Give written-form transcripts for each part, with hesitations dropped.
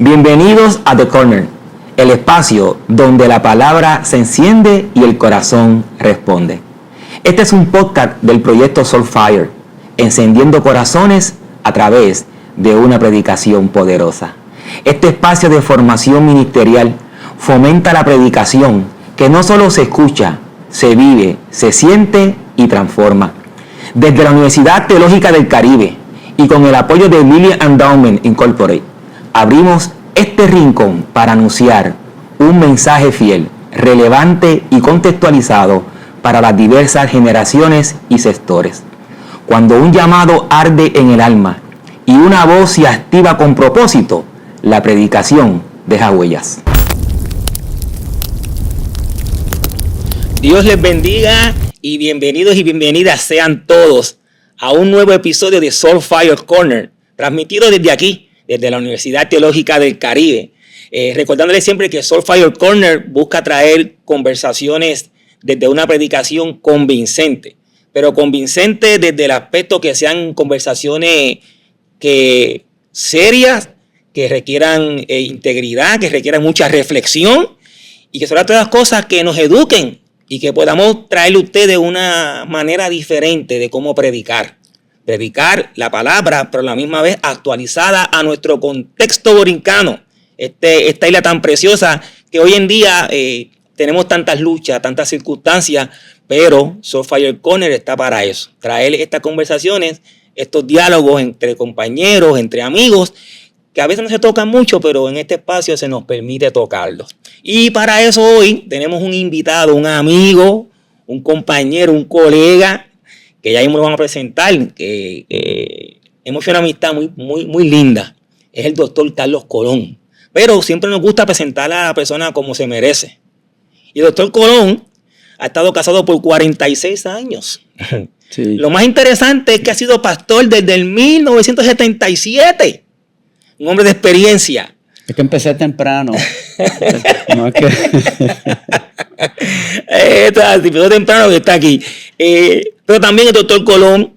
Bienvenidos a The Corner, el espacio donde la palabra se enciende y el corazón responde. Este es un podcast del proyecto Soulfire, encendiendo corazones a través de una predicación poderosa. Este espacio de formación ministerial fomenta la predicación que no solo se escucha, se vive, se siente y transforma. Desde la Universidad Teológica del Caribe y con el apoyo de Lillian Endowment Incorporated, abrimos este rincón para anunciar un mensaje fiel, relevante y contextualizado para las diversas generaciones y sectores. Cuando un llamado arde en el alma y una voz se activa con propósito, la predicación deja huellas. Dios les bendiga y bienvenidos y bienvenidas sean todos a un nuevo episodio de Soulfire Corner, transmitido desde aquí, desde la Universidad Teológica del Caribe. Recordándoles siempre que Soulfire Corner busca traer conversaciones desde una predicación convincente, pero convincente desde el aspecto que sean conversaciones serias, que requieran integridad, que requieran mucha reflexión y que sobre todas las cosas que nos eduquen y que podamos traerle a ustedes una manera diferente de cómo predicar la palabra, pero a la misma vez actualizada a nuestro contexto borincano. Esta isla tan preciosa que hoy en día tenemos tantas luchas, tantas circunstancias, pero Soulfire Corner está para eso, traer estas conversaciones, estos diálogos entre compañeros, entre amigos, que a veces no se tocan mucho, pero en este espacio se nos permite tocarlos. Y para eso hoy tenemos un invitado, un amigo, un compañero, un colega, que ya mismo lo van a presentar, que hemos hecho una amistad muy linda. Es el doctor Carlos Colón. Pero siempre nos gusta presentar a la persona como se merece. Y el doctor Colón ha estado casado por 46 años. Sí. Lo más interesante es que ha sido pastor desde el 1977. Un hombre de experiencia. Es que empecé temprano. No es que... empezó temprano que está aquí. Pero también el doctor Colón,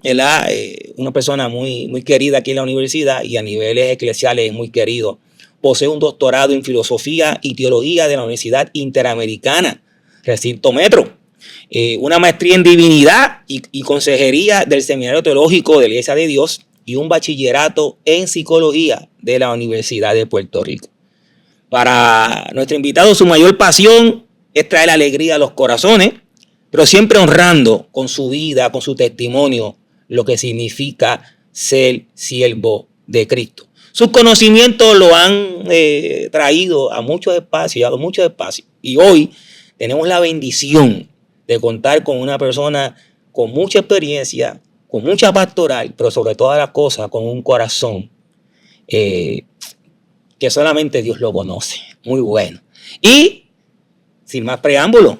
una persona muy querida aquí en la universidad y a niveles eclesiales muy querido. Posee un doctorado en filosofía y teología de la Universidad Interamericana, Recinto Metro. Una maestría en divinidad y consejería del Seminario Teológico de la Iglesia de Dios y un bachillerato en psicología de la Universidad de Puerto Rico. Para nuestro invitado, su mayor pasión es traer alegría a los corazones, pero siempre honrando con su vida, con su testimonio, lo que significa ser siervo de Cristo. Sus conocimientos lo han traído a muchos espacios, Y hoy tenemos la bendición de contar con una persona con mucha experiencia, con mucha pastoral, pero sobre todas las cosas con un corazón que solamente Dios lo conoce. Muy bueno. Y sin más preámbulo,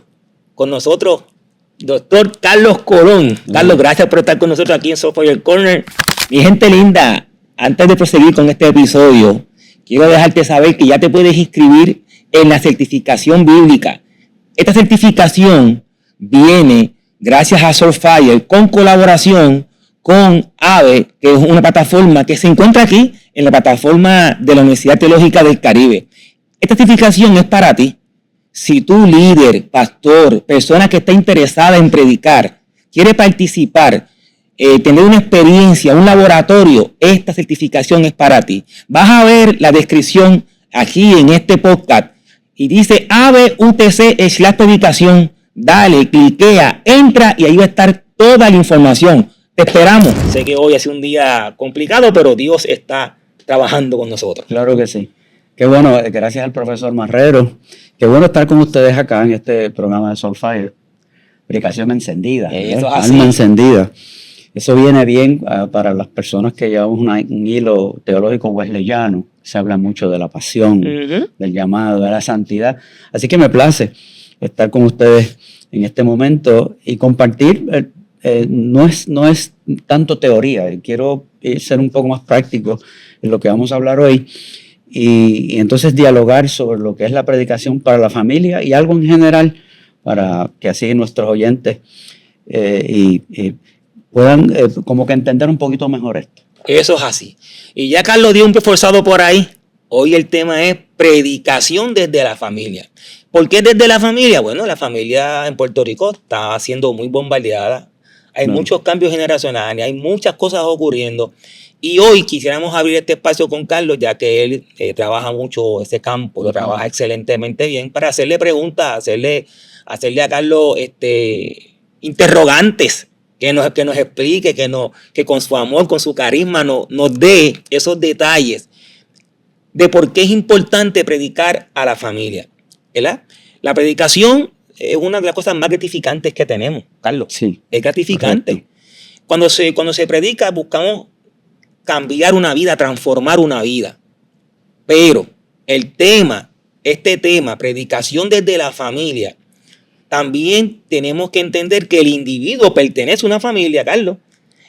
con nosotros, doctor Carlos Colón. Carlos, gracias por estar con nosotros aquí en Soulfire Corner. Mi gente linda, antes de proseguir con este episodio, quiero dejarte saber que ya te puedes inscribir en la certificación bíblica. Esta certificación viene gracias a Soulfire con colaboración con AVE, que es una plataforma que se encuentra aquí en la plataforma de la Universidad Teológica del Caribe. Esta certificación es para ti. Si tú, líder, pastor, persona que está interesada en predicar, quiere participar, tener una experiencia, un laboratorio, esta certificación es para ti. Vas a ver la descripción aquí en este podcast y dice AVUTC/predicación. Dale, cliquea, entra y ahí va a estar toda la información. Te esperamos. Sé que hoy ha sido un día complicado, pero Dios está trabajando con nosotros. Claro que sí. Qué bueno, gracias al profesor Marrero. Qué bueno estar con ustedes acá en este programa de Soulfire. Predicación encendida. Alma encendida. Eso viene bien para las personas que llevamos un hilo teológico wesleyano. Se habla mucho de la pasión, del llamado, de la santidad. Así que me place estar con ustedes en este momento y compartir. No es tanto teoría. Quiero ser un poco más práctico en lo que vamos a hablar hoy. Y entonces dialogar sobre lo que es la predicación para la familia y algo en general para que así nuestros oyentes puedan como que entender un poquito mejor esto. Eso es así. Y ya Carlos dio un reforzado por ahí. Hoy el tema es predicación desde la familia. ¿Por qué desde la familia? Bueno, la familia en Puerto Rico está siendo muy bombardeada. Hay muchos cambios generacionales, hay muchas cosas ocurriendo. Y hoy quisiéramos abrir este espacio con Carlos, ya que él trabaja mucho ese campo, lo trabaja excelentemente bien, para hacerle preguntas, hacerle a Carlos interrogantes, que nos explique, que con su amor, con su carisma nos dé esos detalles de por qué es importante predicar a la familia, ¿verdad? La predicación es una de las cosas más gratificantes que tenemos, Carlos. Sí. Es gratificante. Cuando se predica, buscamos cambiar una vida, transformar una vida. Pero este tema, predicación desde la familia, también tenemos que entender que el individuo pertenece a una familia, Carlos.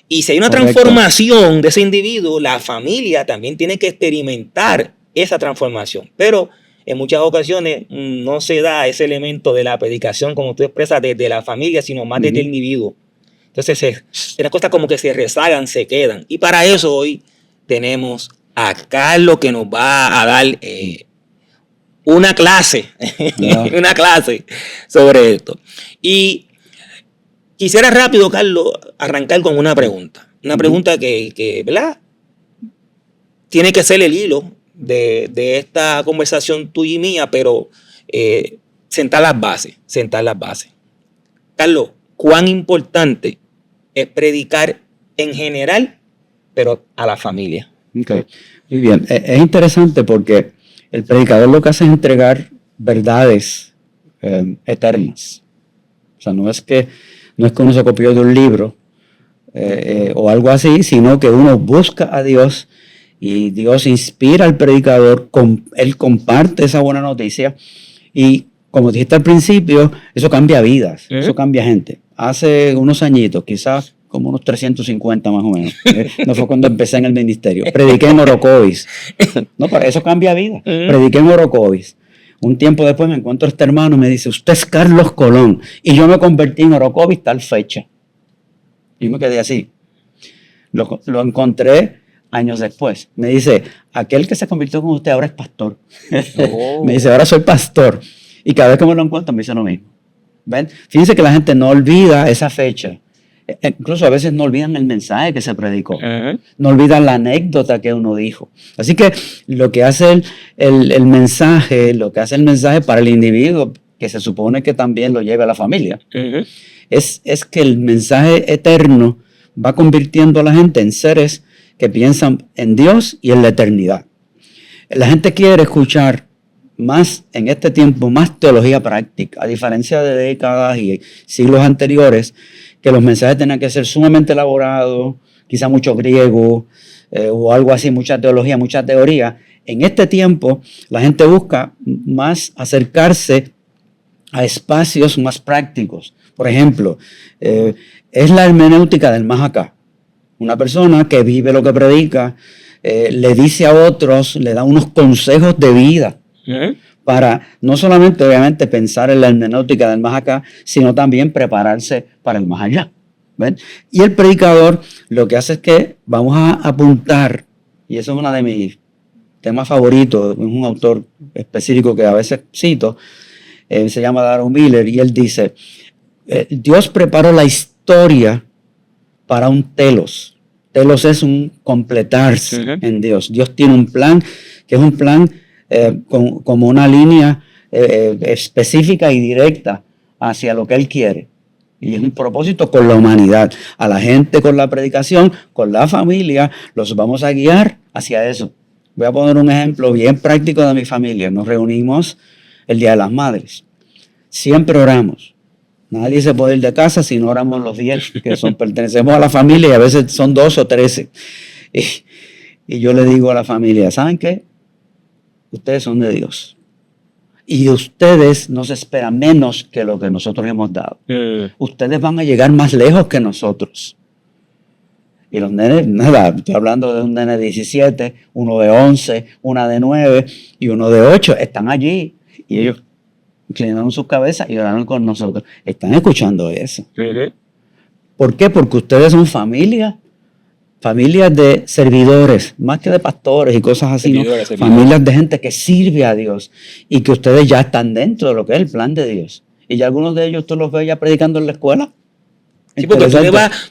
Y si hay una transformación de ese individuo, la familia también tiene que experimentar esa transformación. Pero en muchas ocasiones no se da ese elemento de la predicación, como tú expresas, desde la familia, sino más desde el individuo. Entonces, las cosas como que se rezagan, se quedan. Y para eso hoy tenemos a Carlos, que nos va a dar una clase sobre esto. Y quisiera rápido, Carlos, arrancar con una pregunta. Una pregunta que ¿verdad? Tiene que ser el hilo de esta conversación tuya y mía, pero sentar las bases. Carlos, ¿cuán importante es predicar en general, pero a la familia? Okay. Muy bien. Es interesante porque el predicador lo que hace es entregar verdades eternas. O sea, no es que uno se copió de un libro o algo así, sino que uno busca a Dios y Dios inspira al predicador, él comparte esa buena noticia y, como dijiste al principio, eso cambia vidas, eso cambia gente. Hace unos añitos, quizás como unos 350 más o menos, no fue cuando empecé en el ministerio, prediqué en Orocovis. No, pero eso cambia vidas. Prediqué en Orocovis. Un tiempo después me encuentro este hermano y me dice, usted es Carlos Colón, y yo me convertí en Orocovis tal fecha. Y me quedé así. Lo encontré años después. Me dice, aquel que se convirtió con usted ahora es pastor. Me dice, ahora soy pastor. Y cada vez que me lo encuentro me dice lo mismo. ¿Ven? Fíjense que la gente no olvida esa fecha. Incluso a veces no olvidan el mensaje que se predicó. No olvidan la anécdota que uno dijo. Así que lo que hace el mensaje, para el individuo, que se supone que también lo lleve a la familia, es que el mensaje eterno va convirtiendo a la gente en seres que piensan en Dios y en la eternidad. La gente quiere escuchar más, en este tiempo, más teología práctica, a diferencia de décadas y siglos anteriores, que los mensajes tenían que ser sumamente elaborados, quizá mucho griego o algo así, mucha teología, mucha teoría. En este tiempo, la gente busca más acercarse a espacios más prácticos. Por ejemplo, es la hermenéutica del más acá. Una persona que vive lo que predica, le dice a otros, le da unos consejos de vida para no solamente, obviamente, pensar en la hermenéutica del más acá, sino también prepararse para el más allá. ¿Ven? Y el predicador lo que hace es que vamos a apuntar, y eso es uno de mis temas favoritos, es un autor específico que a veces cito, se llama Darrell Miller, y él dice, Dios preparó la historia para un telos. Telos es un completarse en Dios. Dios tiene un plan, que es un plan como una línea específica y directa hacia lo que Él quiere. Y es un propósito con la humanidad. A la gente con la predicación, con la familia, los vamos a guiar hacia eso. Voy a poner un ejemplo bien práctico de mi familia. Nos reunimos el Día de las Madres. Siempre oramos. Nadie se puede ir de casa si no oramos los 10 que pertenecemos a la familia, y a veces son 2 o 13. Y yo le digo a la familia, ¿saben qué? Ustedes son de Dios. Y ustedes no se esperan menos que lo que nosotros hemos dado. Ustedes van a llegar más lejos que nosotros. Y los nenes, nada, estoy hablando de un nene de 17, uno de 11, una de 9 y uno de 8. Están allí y ellos inclinaron sus cabezas y oraron con nosotros. Están escuchando eso. ¿Por qué? Porque ustedes son familia. familias de servidores, más que de pastores y cosas así, ¿no? Familias de gente que sirve a Dios y que ustedes ya están dentro de lo que es el plan de Dios. Y ya algunos de ellos tú los ves ya predicando en la escuela. Sí, porque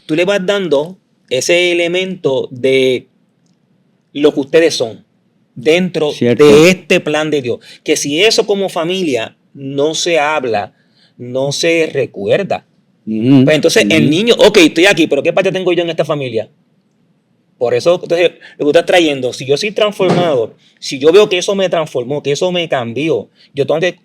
tú le vas dando ese elemento de lo que ustedes son dentro de este plan de Dios. Que si eso como familia no se habla, no se recuerda. Pues entonces el niño, ok, estoy aquí, pero ¿qué parte tengo yo en esta familia? Por eso, entonces, lo que estás trayendo, si yo soy transformado, si yo veo que eso me transformó, que eso me cambió, yo tengo que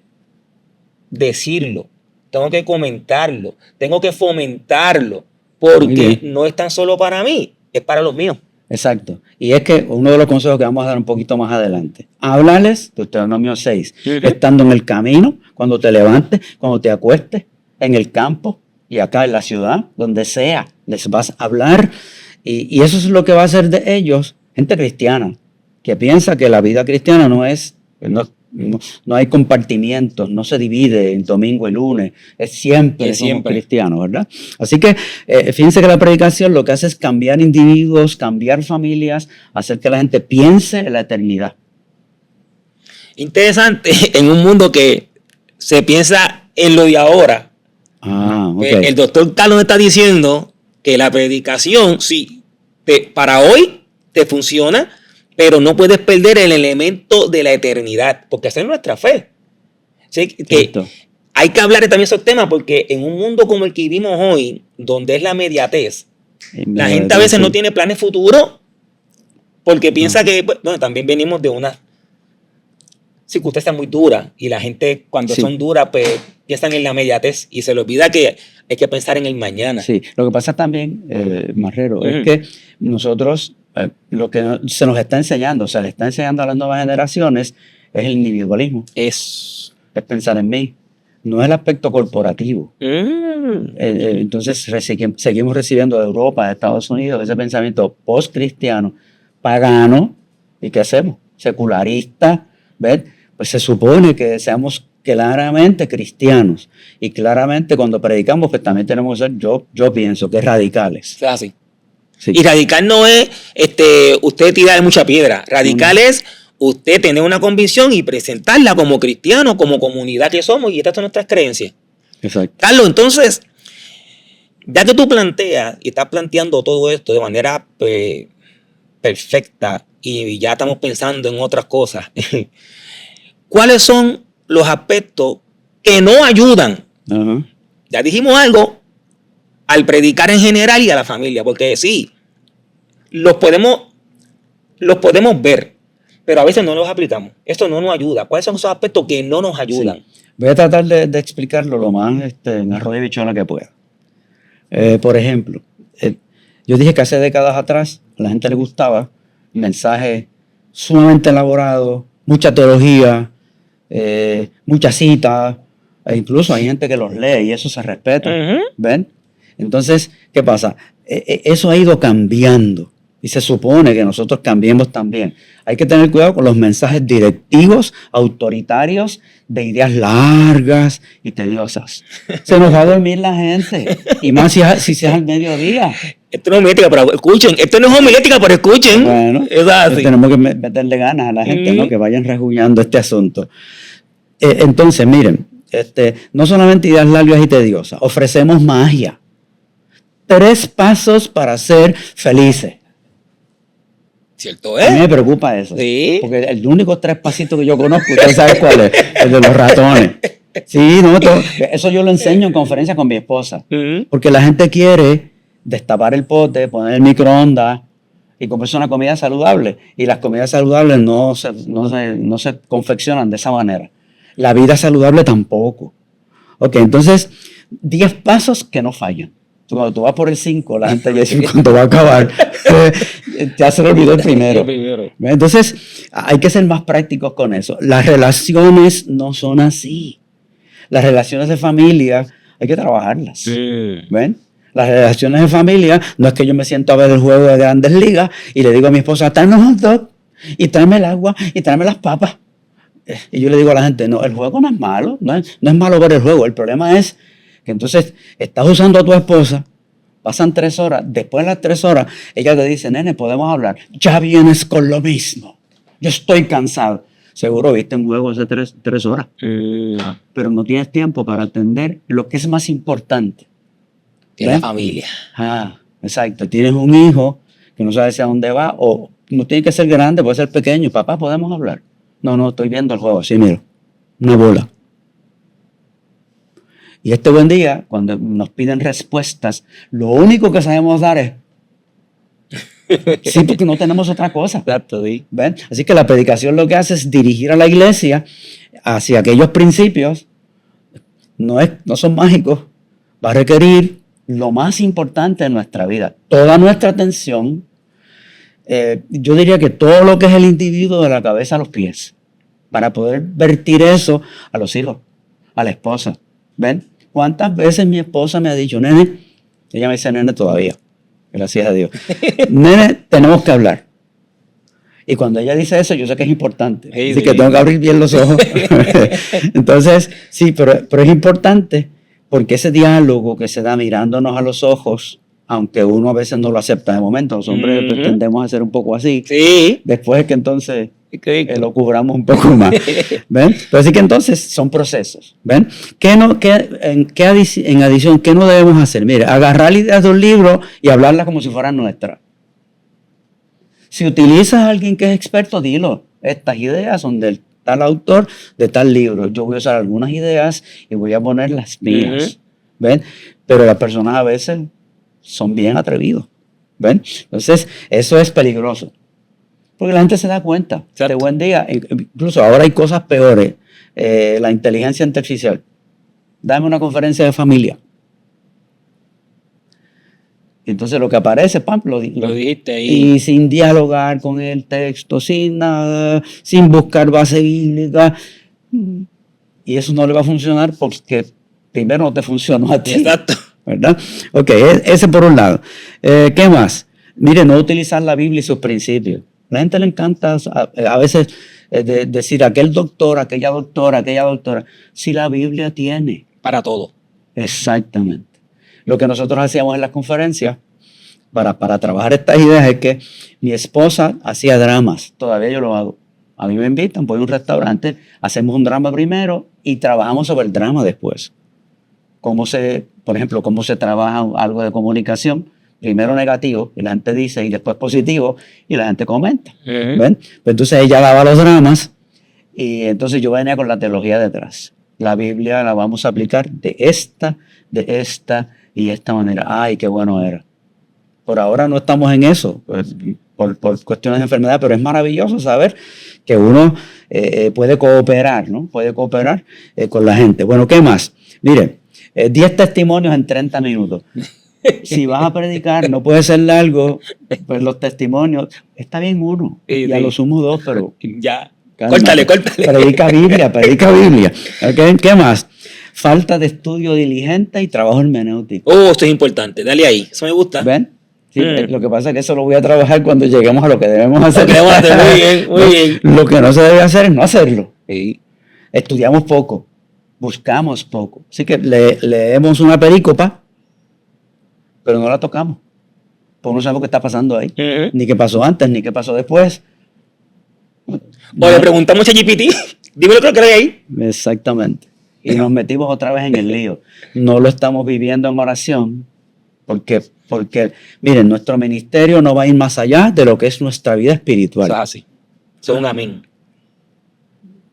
decirlo, tengo que comentarlo, tengo que fomentarlo, porque no es tan solo para mí, es para los míos. Exacto. Y es que uno de los consejos que vamos a dar un poquito más adelante, háblales, Deuteronomio 6, estando en el camino, cuando te levantes, cuando te acuestes, en el campo y acá en la ciudad, donde sea, les vas a hablar. Y eso es lo que va a hacer de ellos gente cristiana, que piensa que la vida cristiana no hay compartimientos, no se divide en domingo y lunes, es siempre cristiano, ¿verdad? Así que fíjense que la predicación lo que hace es cambiar individuos, cambiar familias, hacer que la gente piense en la eternidad. Interesante, en un mundo que se piensa en lo de ahora. Okay. El doctor Carlos está diciendo que la predicación, sí, para hoy te funciona, pero no puedes perder el elemento de la eternidad, porque esa es nuestra fe. ¿Sí? Que hay que hablar de también esos temas, porque en un mundo como el que vivimos hoy, donde es la inmediatez, la gente a veces no tiene planes futuros, porque piensa que, bueno, también venimos de una circunstancias muy duras, y la gente cuando son duras, pues piensan en la inmediatez y se les olvida que hay que pensar en el mañana. Sí, lo que pasa también, Marrero, es que nosotros, lo que se nos está enseñando, se le está enseñando a las nuevas generaciones, es el individualismo. Es pensar en mí, no es el aspecto corporativo. Entonces seguimos recibiendo de Europa, de Estados Unidos, ese pensamiento post-cristiano, pagano, ¿y qué hacemos? Secularista, ¿ves? Pues se supone que seamos claramente cristianos, y claramente cuando predicamos pues también tenemos que ser, yo pienso que radicales. Es así. Sí. Y radical no es usted tirar mucha piedra, radical es usted tener una convicción y presentarla como cristiano, como comunidad que somos, y estas son nuestras creencias. Exacto. Carlos, entonces, ya que tú planteas y estás planteando todo esto de manera perfecta, y ya estamos pensando en otras cosas, ¿cuáles son los aspectos que no ayudan? Ya dijimos algo al predicar en general y a la familia, porque sí, los podemos ver, pero a veces no los aplicamos. Esto no nos ayuda. ¿Cuáles son esos aspectos que no nos ayudan? Sí. Voy a tratar de explicarlo lo más en arroz y bichuela que pueda. Por ejemplo, yo dije que hace décadas atrás a la gente le gustaba mensajes sumamente elaborados, mucha teología, muchas citas, e incluso hay gente que los lee y eso se respeta. ¿Ven? Entonces, ¿qué pasa? Eso ha ido cambiando y se supone que nosotros cambiemos también. Hay que tener cuidado con los mensajes directivos, autoritarios, de ideas largas y tediosas. Se nos va a dormir la gente, y más si es al mediodía. Esto no es homilética, pero escuchen. Esto no es homilética, pero escuchen. Bueno, tenemos que meterle ganas a la gente, ¿no? Que vayan rejuñando este asunto. Entonces, miren, no solamente ideas largas y tediosas, ofrecemos magia. 3 pasos para ser felices. ¿Cierto es? A mí me preocupa eso. Sí. Porque el único 3 pasitos que yo conozco, ¿usted sabe cuál es? El de los ratones. Sí, no, eso yo lo enseño en conferencias con mi esposa. Porque la gente quiere destapar el pote, poner el microondas y comerse una comida saludable. Y las comidas saludables no se confeccionan de esa manera. La vida saludable tampoco. Ok, entonces, 10 pasos que no fallan. Cuando tú vas por el 5, la gente ya dice cuando va a acabar, ya se le olvidó el primero. Entonces, hay que ser más prácticos con eso. Las relaciones no son así. Las relaciones de familia hay que trabajarlas. ¿Ven? Las relaciones de familia no es que yo me siento a ver el juego de Grandes Ligas y le digo a mi esposa, tráeme los hot dogs y tráeme el agua y tráeme las papas. Y yo le digo a la gente, no, el juego no es malo, no es malo ver el juego. El problema es que entonces estás usando a tu esposa Pasan 3 horas. Después de las 3 horas, ella te dice, nene, podemos hablar. Ya vienes con lo mismo. Yo estoy cansado. Seguro viste un juego hace 3 horas. Pero no tienes tiempo para atender lo que es más importante. La familia. Exacto. Tienes un hijo que no sabe hacia dónde va, o no tiene que ser grande, puede ser pequeño. Papá, ¿podemos hablar? No, estoy viendo el juego. Sí, mira, una bola. Y este buen día, cuando nos piden respuestas, lo único que sabemos dar es sí, porque no tenemos otra cosa. Exacto, sí. ¿Ven? Así que la predicación lo que hace es dirigir a la iglesia hacia aquellos principios. No son mágicos. Va a requerir lo más importante de nuestra vida. Toda nuestra atención. Yo diría que todo lo que es el individuo de la cabeza a los pies. Para poder vertir eso a los hijos, a la esposa. ¿Ven? ¿Cuántas veces mi esposa me ha dicho, nene? Ella me dice nene todavía. Gracias a Dios. Nene, tenemos que hablar. Y cuando ella dice eso, yo sé que es importante. Así que tengo que abrir bien los ojos. Entonces, sí, pero es importante porque ese diálogo que se da mirándonos a los ojos, aunque uno a veces no lo acepta de momento, los hombres tendemos a ser un poco así. Sí. Después es que entonces lo cubramos un poco más. ¿Ven? Pero así que entonces son procesos. ¿Ven? En adición, ¿qué no debemos hacer? Mire, agarrar ideas de un libro y hablarlas como si fueran nuestras. Si utilizas a alguien que es experto, dilo. Estas ideas son del tal autor de tal libro. Yo voy a usar algunas ideas y voy a poner las mías. ¿Ven? Pero las personas a veces son bien atrevidos. ¿Ven? Entonces, eso es peligroso. Porque la gente se da cuenta. De buen día, incluso ahora hay cosas peores. La inteligencia artificial. Dame una conferencia de familia. Entonces lo que aparece, pam, lo dijiste ahí. Y sin dialogar con el texto, sin nada, sin buscar base bíblica. Y eso no le va a funcionar porque primero no te funcionó a ti. Exacto. ¿Verdad? Ok, ese por un lado. ¿Qué más? Mire, no utilizar la Biblia y sus principios. A la gente le encanta a veces decir aquel doctor, aquella doctora. Si la Biblia tiene. Para todo. Exactamente. Lo que nosotros hacíamos en las conferencias para trabajar estas ideas es que mi esposa hacía dramas. Todavía yo lo hago. A mí me invitan, voy a un restaurante, hacemos un drama primero y trabajamos sobre el drama después. Por ejemplo, cómo se trabaja algo de comunicación. Primero negativo, y la gente dice, y después positivo, y la gente comenta. ¿Ven? Pues entonces ella daba los dramas, y entonces yo venía con la teología detrás. La Biblia la vamos a aplicar de esta y esta manera. ¡Ay, qué bueno era! Por ahora no estamos en eso, pues, por cuestiones de enfermedad, pero es maravilloso saber que uno puede cooperar, ¿no? Puede cooperar con la gente. Bueno, ¿qué más? Mire, 10 testimonios en 30 minutos. Si vas a predicar, no puede ser largo, pues los testimonios, está bien uno, y a lo sumo 2, pero ya, calma. Córtale. Predica Biblia. ¿Okay? ¿Qué más? Falta de estudio diligente y trabajo hermenéutico. Esto es importante, dale ahí, eso me gusta. ¿Ven? Sí, lo que pasa es que eso lo voy a trabajar cuando lleguemos a lo que debemos hacer. Muy bien. Lo que no se debe hacer es no hacerlo. Sí. Estudiamos poco, buscamos poco. Así que leemos una perícopa, pero no la tocamos. Porque no sabemos qué está pasando ahí. Ni qué pasó antes, ni qué pasó después. O le preguntamos a GPT, dime lo que crees ahí. Exactamente. Y nos metimos otra vez en el lío. No lo estamos viviendo en oración, porque miren, nuestro ministerio no va a ir más allá de lo que es nuestra vida espiritual. Así. Son un amén.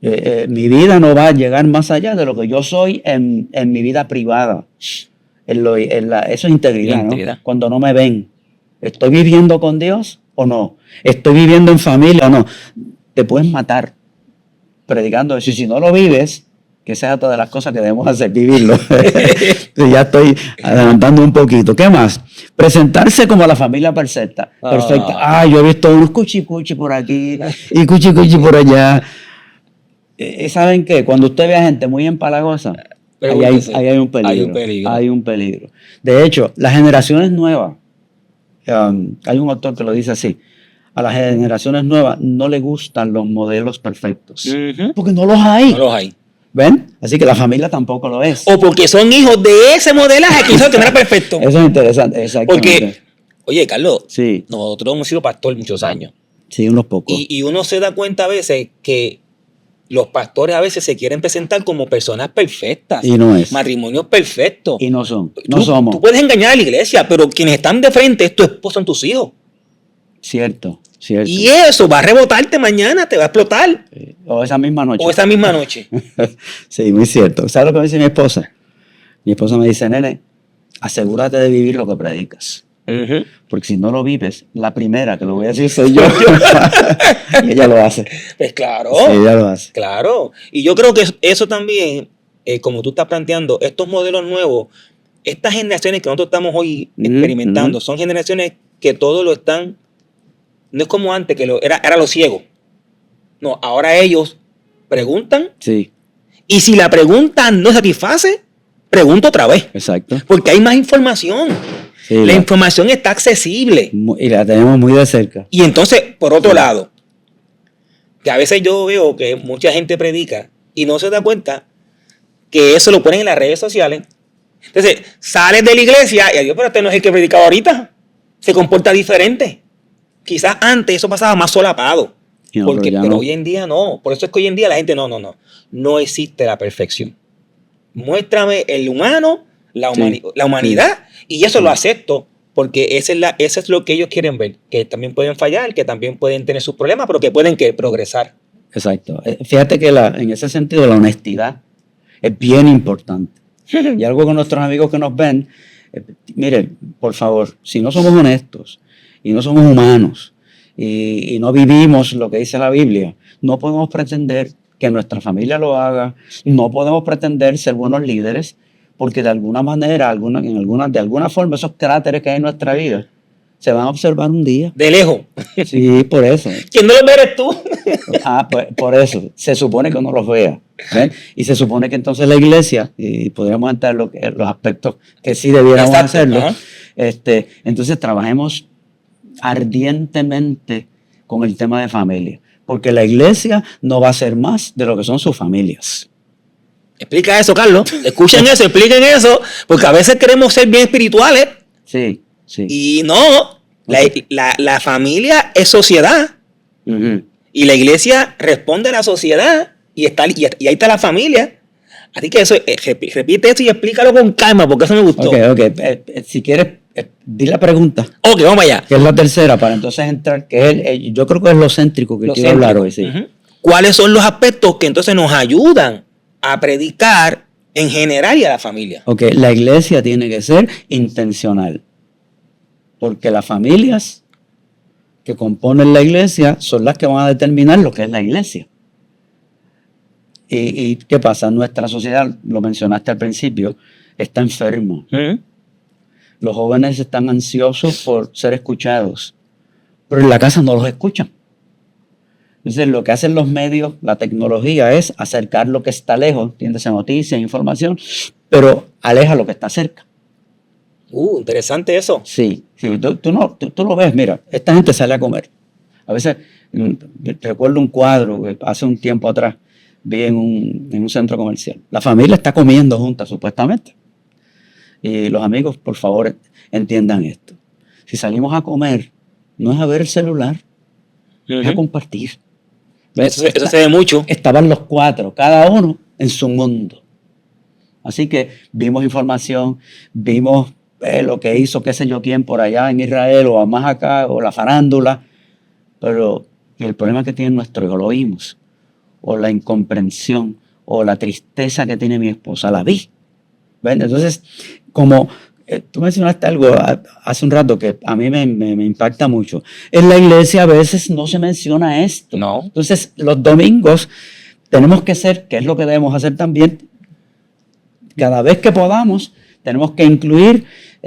Mi vida no va a llegar más allá de lo que yo soy en mi vida privada. Eso es integridad, ¿no? Cuando no me ven. ¿Estoy viviendo con Dios o no? ¿Estoy viviendo en familia o no? Te puedes matar predicando eso. Y si no lo vives, que esa es otra de las cosas que debemos hacer, vivirlo. Ya estoy adelantando un poquito. ¿Qué más? Presentarse como la familia perfecta. Yo he visto unos cuchicuchi por aquí y cuchicuchi por allá. ¿Saben qué? Cuando usted ve a gente muy empalagosa, ahí hay un peligro. Hay un peligro. De hecho, las generaciones nuevas, hay un autor que lo dice así, a las generaciones nuevas no les gustan los modelos perfectos. Porque no los hay. ¿Ven? Así que la familia tampoco lo es. O porque son hijos de ese modelaje que hizo que no era perfecto. Eso es interesante, exactamente. Porque, oye, Carlos, sí. Nosotros hemos sido pastor muchos años. Sí, unos pocos. Y uno se da cuenta a veces que los pastores a veces se quieren presentar como personas perfectas. Y no es. Matrimonios perfectos. Y no son. No somos. Tú puedes engañar a la iglesia, pero quienes están de frente es tu esposo, son tus hijos. Cierto. Y eso va a rebotarte mañana, te va a explotar. O esa misma noche. Sí, muy cierto. ¿Sabes lo que me dice mi esposa? Mi esposa me dice, nene, asegúrate de vivir lo que predicas. Porque si no lo vives, la primera que lo voy a decir soy yo. Y ella lo hace. Pues claro. Sí, ella lo hace. Claro. Y yo creo que eso también, como tú estás planteando, estos modelos nuevos, estas generaciones que nosotros estamos hoy experimentando, son generaciones que todo lo están, no es como antes, que era lo ciego. No, ahora ellos preguntan. Sí. Y si la pregunta no satisface, pregunto otra vez. Exacto. Porque hay más información. Sí, la información está accesible. Y la tenemos muy de cerca. Y entonces, por otro lado, que a veces yo veo que mucha gente predica y no se da cuenta que eso lo ponen en las redes sociales. Entonces, sales de la iglesia y adiós, pero este no es el que predicaba ahorita. Se comporta diferente. Quizás antes eso pasaba más solapado. No, pero hoy en día no. Por eso es que hoy en día la gente no existe la perfección. Muéstrame el humano, la humanidad, y eso lo acepto, porque eso es lo que ellos quieren ver, que también pueden fallar, que también pueden tener sus problemas, pero que pueden progresar. Exacto. Fíjate que en ese sentido la honestidad es bien importante. Y algo con nuestros amigos que nos ven, miren, por favor, si no somos honestos y no somos humanos y no vivimos lo que dice la Biblia, no podemos pretender que nuestra familia lo haga, no podemos pretender ser buenos líderes, porque de alguna manera, de alguna forma, esos cráteres que hay en nuestra vida se van a observar un día. De lejos. Sí, por eso. ¿Quién no los ve eres tú? Pues por eso. Se supone que uno los vea. ¿Ven? Y se supone que entonces la iglesia, y podríamos entrar en los aspectos que sí debiéramos hacerlo, entonces trabajemos ardientemente con el tema de familia. Porque la iglesia no va a ser más de lo que son sus familias. Explica eso, Carlos. Escuchen eso, expliquen eso, porque a veces queremos ser bien espirituales. Sí, sí. Y no, la familia es sociedad. Y la iglesia responde a la sociedad y ahí está la familia. Así que eso, repite eso y explícalo con calma, porque eso me gustó. Ok. Si quieres, di la pregunta. Ok, vamos allá. Que es la tercera, para entonces entrar, yo creo que es lo céntrico que quiero hablar hoy. Sí. ¿Cuáles son los aspectos que entonces nos ayudan a predicar en general y a la familia? Ok, la iglesia tiene que ser intencional. Porque las familias que componen la iglesia son las que van a determinar lo que es la iglesia. ¿Y qué pasa? Nuestra sociedad, lo mencionaste al principio, está enferma. Los jóvenes están ansiosos por ser escuchados, pero en la casa no los escuchan. Entonces, lo que hacen los medios, la tecnología, es acercar lo que está lejos, entiéndase, noticias, información, pero aleja lo que está cerca. Interesante eso. Sí. Tú lo ves, mira, esta gente sale a comer. A veces, recuerdo un cuadro que hace un tiempo atrás vi en un centro comercial. La familia está comiendo juntas, supuestamente. Y los amigos, por favor, entiendan esto. Si salimos a comer, no es a ver el celular, es a compartir. Eso se ve mucho. Estaban los cuatro, cada uno en su mundo. Así que vimos información, vimos lo que hizo qué sé yo quién por allá en Israel o más acá, o la farándula. Pero el problema que tiene nuestro hijo, lo vimos. O la incomprensión, o la tristeza que tiene mi esposa, la vi. ¿Ven? Entonces, como tú mencionaste algo hace un rato que a mí me impacta mucho. En la iglesia a veces no se menciona esto. No. Entonces, los domingos tenemos que ser, que es lo que debemos hacer también, cada vez que podamos, tenemos que incluir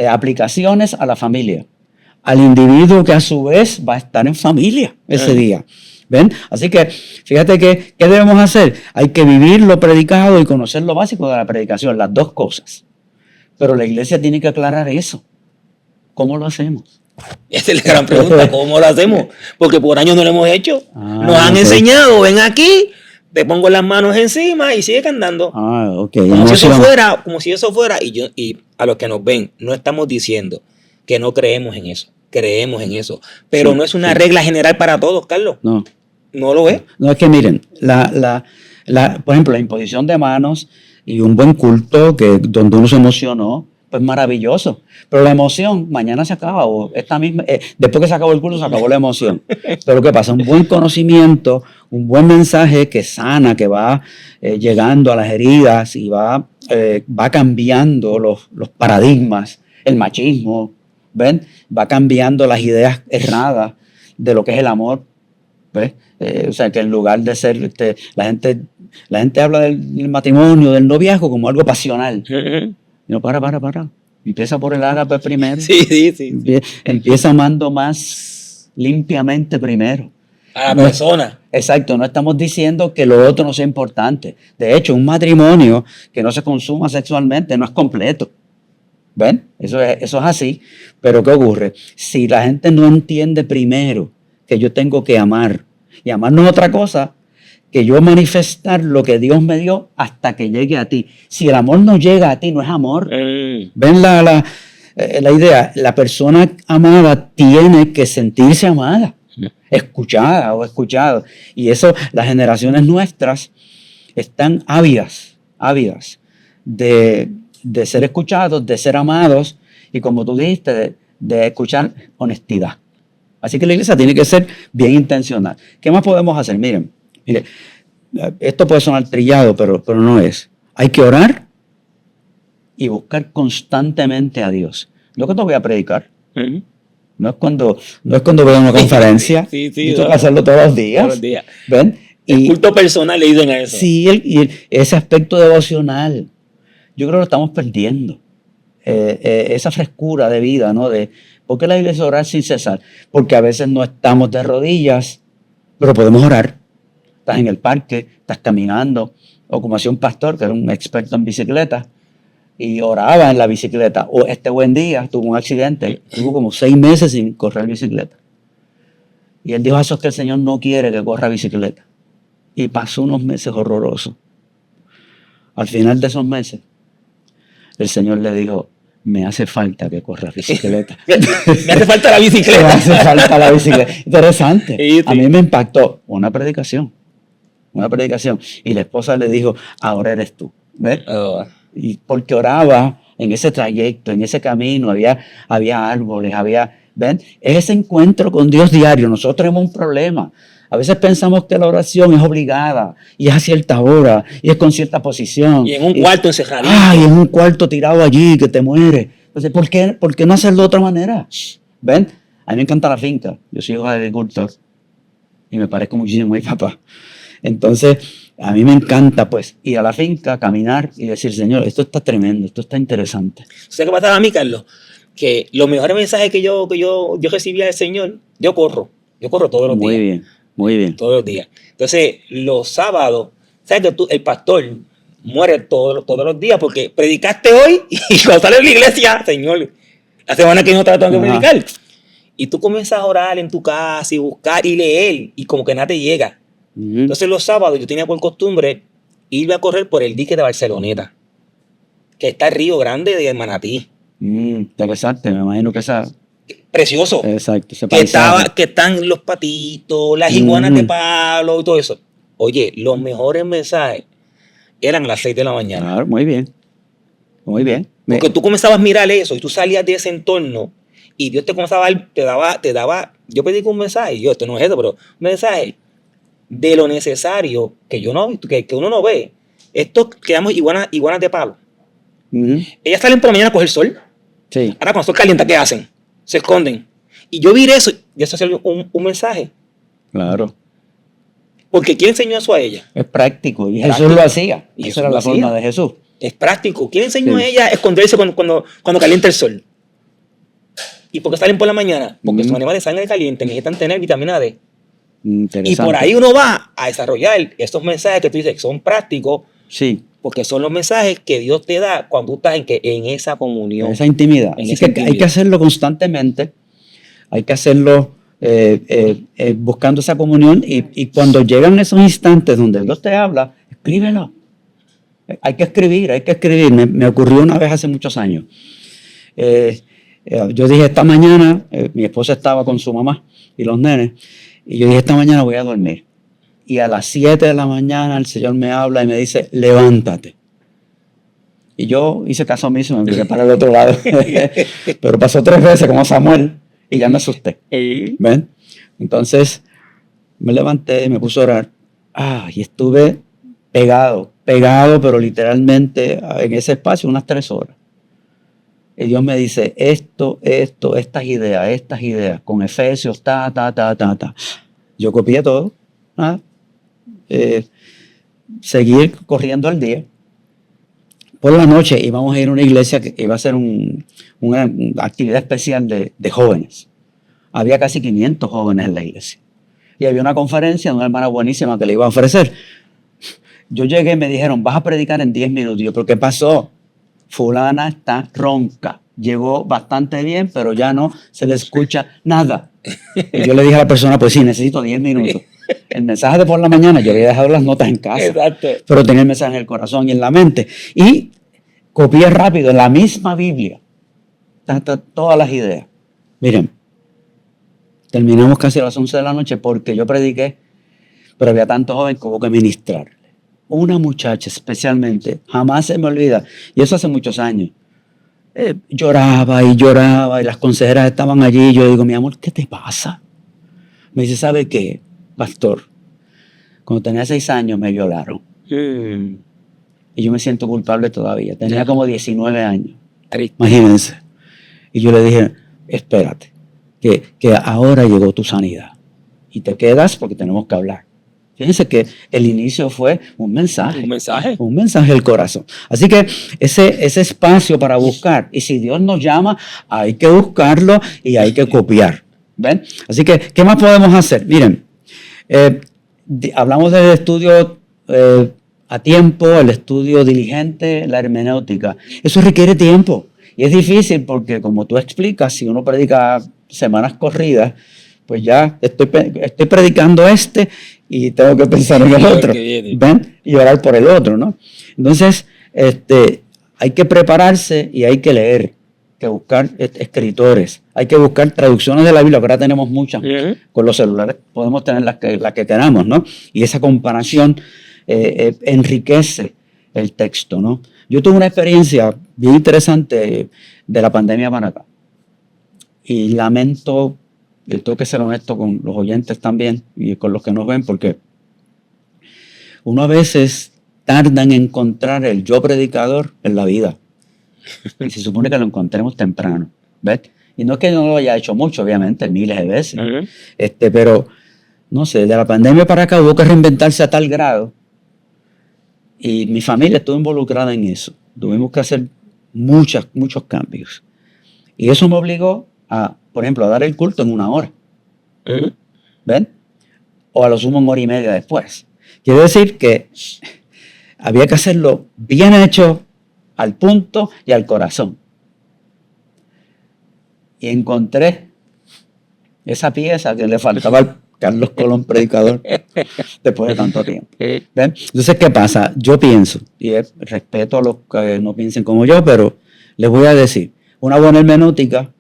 aplicaciones a la familia, al individuo que a su vez va a estar en familia ese día. ¿Ven? Así que, fíjate que, ¿qué debemos hacer? Hay que vivir lo predicado y conocer lo básico de la predicación, las dos cosas. Pero la iglesia tiene que aclarar eso. ¿Cómo lo hacemos? Esa es la gran pregunta, ¿cómo lo hacemos? Porque por años no lo hemos hecho. Nos han enseñado, ven aquí, te pongo las manos encima y sigue cantando. Okay. Como si eso fuera, y a los que nos ven, no estamos diciendo que no creemos en eso. Creemos en eso. Pero no es una regla general para todos, Carlos. No. No lo es. No, es que miren, por ejemplo, la imposición de manos y un buen culto donde uno se emocionó, pues maravilloso. Pero la emoción mañana se acaba, o después que se acabó el culto, se acabó la emoción. Pero ¿qué pasa? Un buen conocimiento, un buen mensaje que sana, que va llegando a las heridas y va cambiando los paradigmas, el machismo, ¿ven? Va cambiando las ideas erradas de lo que es el amor, ¿ves? O sea, que en lugar de ser, la gente habla del matrimonio, del noviazgo como algo pasional. No, para. Empieza por el ágape primero. Sí. Empieza amando más limpiamente primero. A la persona. Exacto, no estamos diciendo que lo otro no sea importante. De hecho, un matrimonio que no se consuma sexualmente no es completo. ¿Ven? Eso es así. Pero ¿qué ocurre? Si la gente no entiende primero que yo tengo que amar, y amar no es otra cosa que yo manifestar lo que Dios me dio hasta que llegue a ti. Si el amor no llega a ti, no es amor. ¿Ven la idea? La persona amada tiene que sentirse amada, escuchada o escuchado. Y eso, las generaciones nuestras están ávidas de ser escuchados, de ser amados y, como tú dijiste, de escuchar honestidad. Así que la iglesia tiene que ser bien intencional. ¿Qué más podemos hacer? Mire, esto puede sonar trillado, pero no es. Hay que orar y buscar constantemente a Dios. No es cuando voy a predicar. No es cuando voy a una conferencia. Sí, y tengo que hacerlo todos los días. Todos los días. ¿Ven? El culto personal le dicen a eso. Sí, y ese aspecto devocional, yo creo que lo estamos perdiendo. Esa frescura de vida, ¿no? ¿Por qué la iglesia orar sin cesar? Porque a veces no estamos de rodillas, pero podemos orar. Estás en el parque, estás caminando, o como hacía un pastor que era un experto en bicicleta, y oraba en la bicicleta. O este buen día tuvo un accidente, tuvo como 6 meses sin correr bicicleta. Y él dijo, eso es que el Señor no quiere que corra bicicleta. Y pasó unos meses horrorosos. Al final de esos meses, el Señor le dijo, me hace falta que corras bicicleta. Me hace falta la bicicleta. Me hace falta la bicicleta. Interesante. Sí. A mí me impactó una predicación. Y la esposa le dijo, ahora eres tú. ¿Ves? Y porque oraba en ese trayecto, en ese camino, había árboles, ¿ven? Es ese encuentro con Dios diario. Nosotros tenemos un problema. A veces pensamos que la oración es obligada y es a cierta hora y es con cierta posición. Y en un cuarto encerrado. Y en un cuarto tirado allí que te muere. Entonces, ¿por qué no hacerlo de otra manera? ¿Ven? A mí me encanta la finca. Yo soy hijo de agricultor y me parezco muchísimo a mi papá. Entonces, a mí me encanta pues ir a la finca, caminar y decir, Señor, esto está tremendo, esto está interesante. ¿Sabes qué pasaba a mí, Carlos? Que los mejores mensajes que yo recibía del Señor, yo corro todos los días. Muy bien. Todos los días. Entonces, los sábados, ¿sabes que el pastor muere todos los días porque predicaste hoy y cuando sales de la iglesia, Señor, la semana que no te tengo que predicar. Y tú comienzas a orar en tu casa y buscar y leer y como que nada te llega. Entonces, los sábados yo tenía por costumbre irme a correr por el dique de Barceloneta, que está el Río Grande de Manatí. Interesante, me imagino que esa... Precioso. Exacto. Que están los patitos, las iguanas de palo y todo eso. Oye, los mejores mensajes eran a las 6 de la mañana. Claro, muy bien. Porque tú comenzabas a mirar eso y tú salías de ese entorno y Dios te comenzaba a dar, te daba, yo predico un mensaje, esto no es eso, pero un mensaje de lo necesario que uno no ve. Estos que llamamos iguanas de palo. Ellas salen por la mañana a coger sol. Sí. Ahora cuando el sol calienta, ¿qué hacen? Se esconden. Y yo vi eso y eso es un mensaje. Claro. Porque ¿quién enseñó eso a ella? Es práctico. Y Jesús lo hacía. Y esa era la forma de Jesús. Es práctico. ¿Quién enseñó a ella a esconderse cuando calienta el sol? ¿Y por qué salen por la mañana? Porque son animales de sangre caliente, necesitan tener vitamina D. Y por ahí uno va a desarrollar estos mensajes que tú dices que son prácticos. Sí. Porque son los mensajes que Dios te da cuando tú estás en esa comunión. Esa intimidad. Así que hay que hacerlo constantemente. Hay que hacerlo buscando esa comunión y cuando llegan esos instantes donde Dios te habla, escríbelo. Hay que escribir. Me ocurrió una vez hace muchos años. Yo dije, esta mañana, mi esposa estaba con su mamá y los nenes, y yo dije, esta mañana voy a dormir. Y a las 7 de la mañana el Señor me habla y me dice, levántate. Y yo hice caso omiso, me miré para el otro lado. Pero pasó 3 veces como Samuel y ya me asusté. ¿Ven? Entonces me levanté y me puse a orar. Y estuve pegado, pero literalmente en ese espacio unas 3 horas. Y Dios me dice, estas ideas, con Efesios, Yo copié todo. Seguir corriendo al día. Por la noche íbamos a ir a una iglesia que iba a ser una actividad especial de jóvenes. Había casi 500 jóvenes en la iglesia. Y había una conferencia de una hermana buenísima que le iba a ofrecer. Yo llegué y me dijeron, vas a predicar en 10 minutos. Yo, ¿pero qué pasó? Fulana está ronca. Llegó bastante bien, pero ya no se le escucha nada. Y yo le dije a la persona, pues sí, necesito 10 minutos. El mensaje de por la mañana, yo había dejado las notas en casa. Exacto. Pero tenía el mensaje en el corazón y en la mente. Y copié rápido en la misma Biblia todas las ideas. Miren, terminamos casi a las 11 de la noche porque yo prediqué, pero había tantos jóvenes que hubo que ministrar. Una muchacha especialmente, jamás se me olvida, y eso hace muchos años, lloraba y las consejeras estaban allí, y yo digo, mi amor, ¿qué te pasa? Me dice, ¿sabe qué, pastor? Cuando tenía 6 años me violaron. Y yo me siento culpable todavía, tenía como 19 años. Triste. Imagínense. Y yo le dije, espérate, que ahora llegó tu sanidad, y te quedas porque tenemos que hablar. Fíjense que el inicio fue un mensaje. Un mensaje del corazón. Así que ese espacio para buscar. Y si Dios nos llama, hay que buscarlo y hay que copiar. ¿Ven? Así que, ¿qué más podemos hacer? Miren, hablamos del estudio a tiempo, el estudio diligente, la hermenéutica. Eso requiere tiempo. Y es difícil porque, como tú explicas, si uno predica semanas corridas, pues ya estoy predicando y tengo que pensar en el otro, ¿ven? Y orar por el otro, ¿no? Entonces, hay que prepararse y hay que leer, hay que buscar escritores, hay que buscar traducciones de la Biblia, que ahora tenemos muchas, con los celulares podemos tener las que queramos, ¿no? Y esa comparación enriquece el texto, ¿no? Yo tuve una experiencia bien interesante de la pandemia para acá, y lamento. Y tengo que ser honesto con los oyentes también y con los que nos ven, porque uno a veces tarda en encontrar el yo predicador en la vida. Y se supone que lo encontremos temprano. ¿Ves? Y no es que yo no lo haya hecho mucho, obviamente, miles de veces. Pero, no sé, de la pandemia para acá hubo que reinventarse a tal grado. Y mi familia estuvo involucrada en eso. Tuvimos que hacer muchos cambios. Y eso me obligó por ejemplo, a dar el culto en 1 hora. ¿Ven? O a lo sumo 1 hora y media después. Quiere decir que había que hacerlo bien hecho, al punto y al corazón. Y encontré esa pieza que le faltaba al Carlos Colón predicador después de tanto tiempo. ¿Ven? Entonces, ¿qué pasa? Yo pienso, y respeto a los que no piensen como yo, pero les voy a decir, una buena hermenéutica,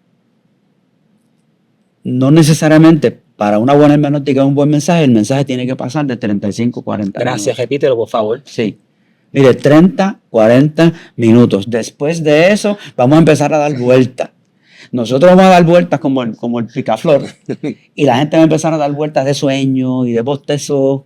no necesariamente para una buena hermenéutica un buen mensaje, el mensaje tiene que pasar de 35 a 40 Gracias, minutos. repítelo, por favor. Sí. Mire, 30, 40 minutos. Después de eso, vamos a empezar a dar vueltas. Nosotros vamos a dar vueltas como el picaflor. Y la gente va a empezar a dar vueltas de sueño y de bostezo.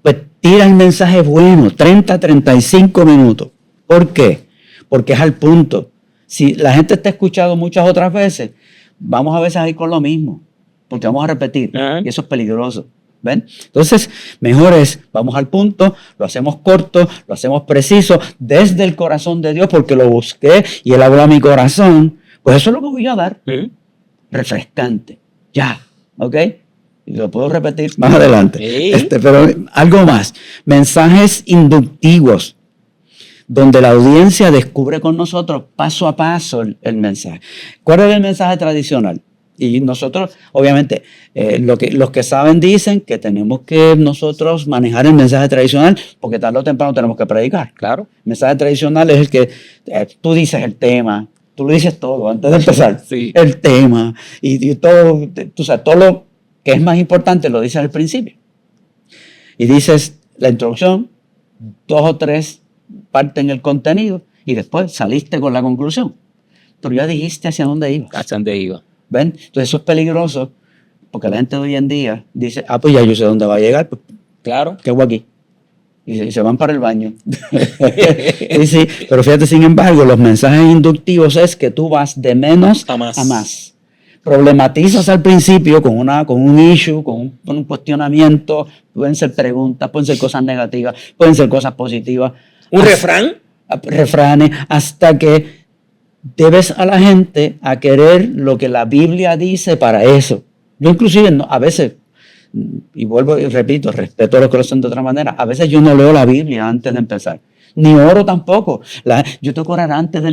Pues tira el mensaje bueno, 30, 35 minutos. ¿Por qué? Porque es al punto. Si la gente está escuchando muchas otras veces, vamos a veces a ir con lo mismo, porque vamos a repetir, y eso es peligroso. ¿Ven? Entonces, mejor es, vamos al punto, lo hacemos corto, lo hacemos preciso, desde el corazón de Dios, porque lo busqué y Él habló a mi corazón. Pues eso es lo que voy a dar. Refrescante. Ya. ¿Ok? Y lo puedo repetir más adelante. Pero algo más. Mensajes inductivos, donde la audiencia descubre con nosotros paso a paso el mensaje. ¿Cuál es el mensaje tradicional? Y nosotros, obviamente, los que saben dicen que tenemos que nosotros manejar el mensaje tradicional, porque tarde o temprano tenemos que predicar. Claro. El mensaje tradicional es el que tú dices el tema, tú lo dices todo antes de empezar. Sí. El tema y todo, tú sabes, todo lo que es más importante lo dices al principio. Y dices la introducción, 2 o 3 parten el contenido y después saliste con la conclusión. Pero ya dijiste hacia dónde ibas. Hacia dónde iba. ¿Ven? Entonces eso es peligroso porque la gente de hoy en día dice, pues ya yo sé dónde va a llegar. Pues, claro. ¿Qué hago aquí? Y se van para el baño. Sí, pero fíjate, sin embargo, los mensajes inductivos es que tú vas de menos a más. Problematizas al principio con un issue, con un cuestionamiento. Pueden ser preguntas, pueden ser cosas negativas, pueden ser cosas positivas. ¿Un refrán? Refranes, hasta que debes a la gente a querer lo que la Biblia dice para eso. Yo inclusive a veces, y vuelvo y repito, respeto a los que lo hacen de otra manera, a veces yo no leo la Biblia antes de empezar. Ni oro tampoco. Yo tengo que orar antes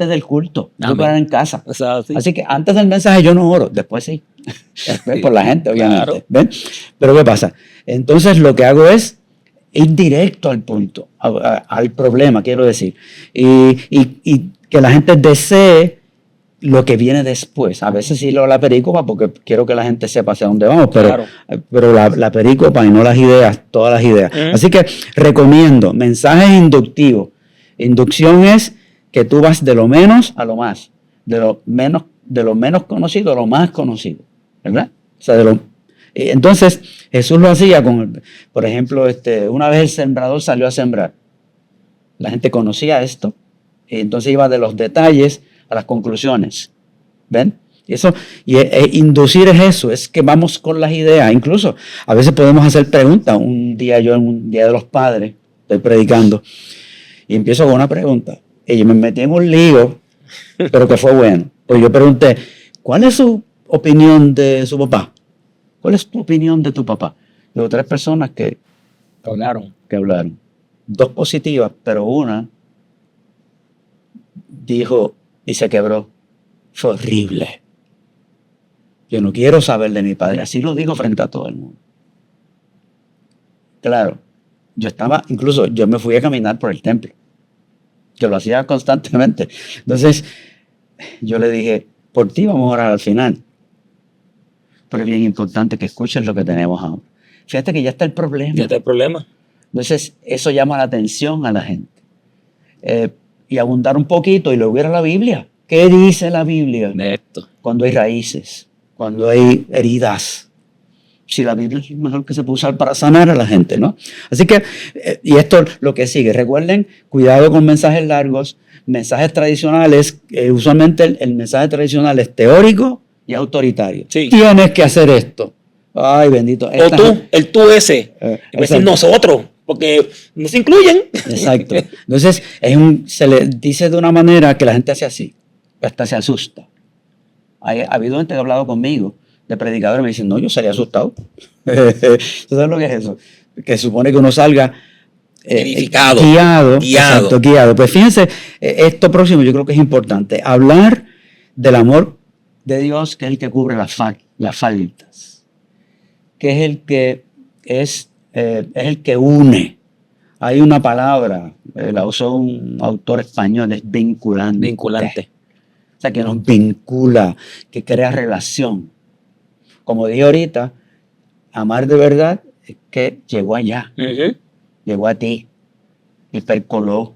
del culto. Yo tengo que orar en casa. O sea, sí. Así que antes del mensaje yo no oro. Después sí. Por la gente, obviamente. Claro. ¿Ven? Pero ¿qué pasa? Entonces lo que hago es ir directo al punto, al problema, quiero decir. Y que la gente desee lo que viene después. A veces sí leo la pericopa porque quiero que la gente sepa hacia dónde vamos, pero la pericopa y no las ideas, todas las ideas. Así que recomiendo mensajes inductivos. Inducción es que tú vas de lo menos a lo más, de lo menos conocido a lo más conocido, ¿verdad? O sea, entonces Jesús lo hacía por ejemplo, una vez el sembrador salió a sembrar. La gente conocía esto, y entonces iba de los detalles a las conclusiones. ¿Ven? Inducir es eso, es que vamos con las ideas. Incluso a veces podemos hacer preguntas. Un día en un día de los padres, estoy predicando, y empiezo con una pregunta. Y yo me metí en un lío, pero que fue bueno. Pues yo pregunté, ¿cuál es su opinión de su papá? ¿Cuál es tu opinión de tu papá? Luego 3 personas que hablaron. 2 positivas, pero una dijo y se quebró. Fue horrible. Yo no quiero saber de mi padre. Así lo digo frente a todo el mundo. Claro, yo me fui a caminar por el templo, que lo hacía constantemente. Entonces, yo le dije, por ti vamos a orar al final. Pero es bien importante que escuches lo que tenemos ahora. Fíjate que ya está el problema. Entonces, eso llama la atención a la gente. Y abundar un poquito y luego ir a la Biblia. ¿Qué dice la Biblia? Neto. Cuando hay raíces, cuando hay heridas. Si la Biblia es mejor que se puede usar para sanar a la gente, ¿no? Así que, y esto es lo que sigue. Recuerden, cuidado con mensajes largos, mensajes tradicionales. Usualmente el mensaje tradicional es teórico y autoritario. Sí. Tienes que hacer esto. Ay, bendito. O tú, el tú ese. Es decir, nosotros. Porque no se incluyen. Exacto. Entonces, se le dice de una manera que la gente hace así, hasta se asusta. Ha habido gente que ha hablado conmigo, de predicadores, me dicen, no, yo salí asustado. ¿Tú sabes lo que es eso? Que supone que uno salga edificado, guiado. Exacto, guiado. Pues fíjense, esto próximo yo creo que es importante. Hablar del amor de Dios, que es el que cubre las faltas. Que es el que es el que une. Hay una palabra, la usó un autor español, es vinculante. Vinculante. O sea, que nos vincula, que crea relación. Como dije ahorita, amar de verdad es que llegó allá, llegó a ti y percoló.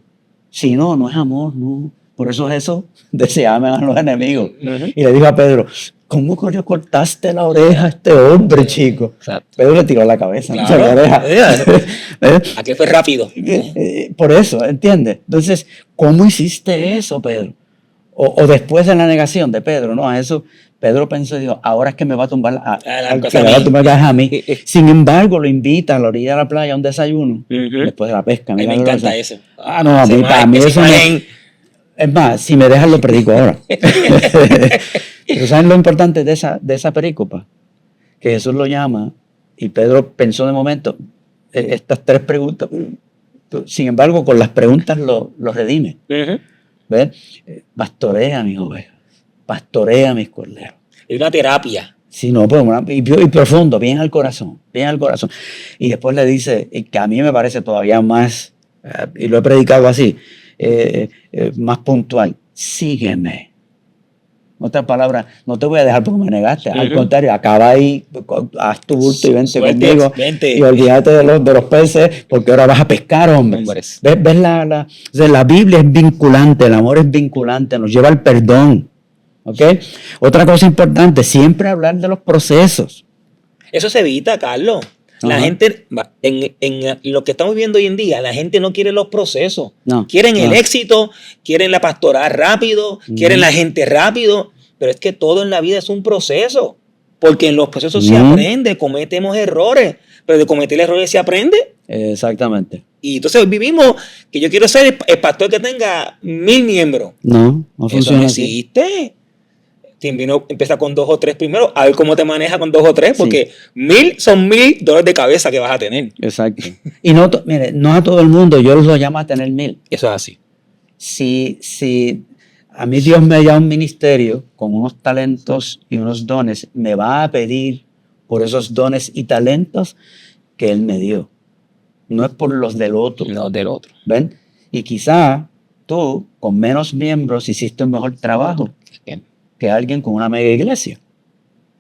Si no, no es amor, no. Por eso Jesús decía, amen a los enemigos. Y le dijo a Pedro, ¿cómo le cortaste la oreja a este hombre, chico? Exacto. Pedro le tiró la cabeza, claro. No la oreja. Aquí fue rápido. Por eso, ¿entiendes? Entonces, ¿cómo hiciste eso, Pedro? O después de la negación de Pedro, ¿no? A eso, Pedro pensó y dijo, ahora es que me va a tumbar a mí. Sin embargo, lo invita a la orilla de la playa a un desayuno, después de la pesca. A mí me encanta eso. No, a mí eso es más, si me dejan lo predico ahora. Pero ¿saben lo importante de esa perícopa? Que Jesús lo llama y Pedro pensó de momento estas 3 preguntas. Sin embargo, con las preguntas lo redime. ¿Ves? Pastorea mis ovejas, pastorea mis corderos. Es una terapia. Sí, no, pues y profundo, bien al corazón, bien al corazón. Y después le dice, que a mí me parece todavía más, y lo he predicado así, más puntual, sígueme. En otras palabras, no te voy a dejar porque me negaste. Al contrario, acaba ahí, haz tu bulto y vente conmigo. Y olvídate de los peces, porque ahora vas a pescar, hombre. ¿Ves la Biblia es vinculante, el amor es vinculante, nos lleva al perdón. ¿Ok? Otra cosa importante, siempre hablar de los procesos. Eso se evita, Carlos. La gente, en lo que estamos viviendo hoy en día, la gente no quiere los procesos. Quieren el éxito, quieren la pastoral rápido, quieren la gente rápido. Pero es que todo en la vida es un proceso. Porque en los procesos se aprende, cometemos errores. Pero de cometer errores se aprende. Exactamente. Y entonces hoy vivimos que yo quiero ser el pastor que tenga 1000 miembros. No funciona. Eso no existe. Empieza con 2 o 3 primero, a ver cómo te maneja con 2 o 3, porque 1000 son $1000 de cabeza que vas a tener. Exacto. Y mire, no a todo el mundo, yo lo llamo a tener 1000. Eso es así. Si a mí Dios me da un ministerio con unos talentos y unos dones, me va a pedir por esos dones y talentos que Él me dio. No es por los del otro. Los del otro. ¿Ven? Y quizá tú, con menos miembros, hiciste un mejor trabajo que alguien con una mega iglesia.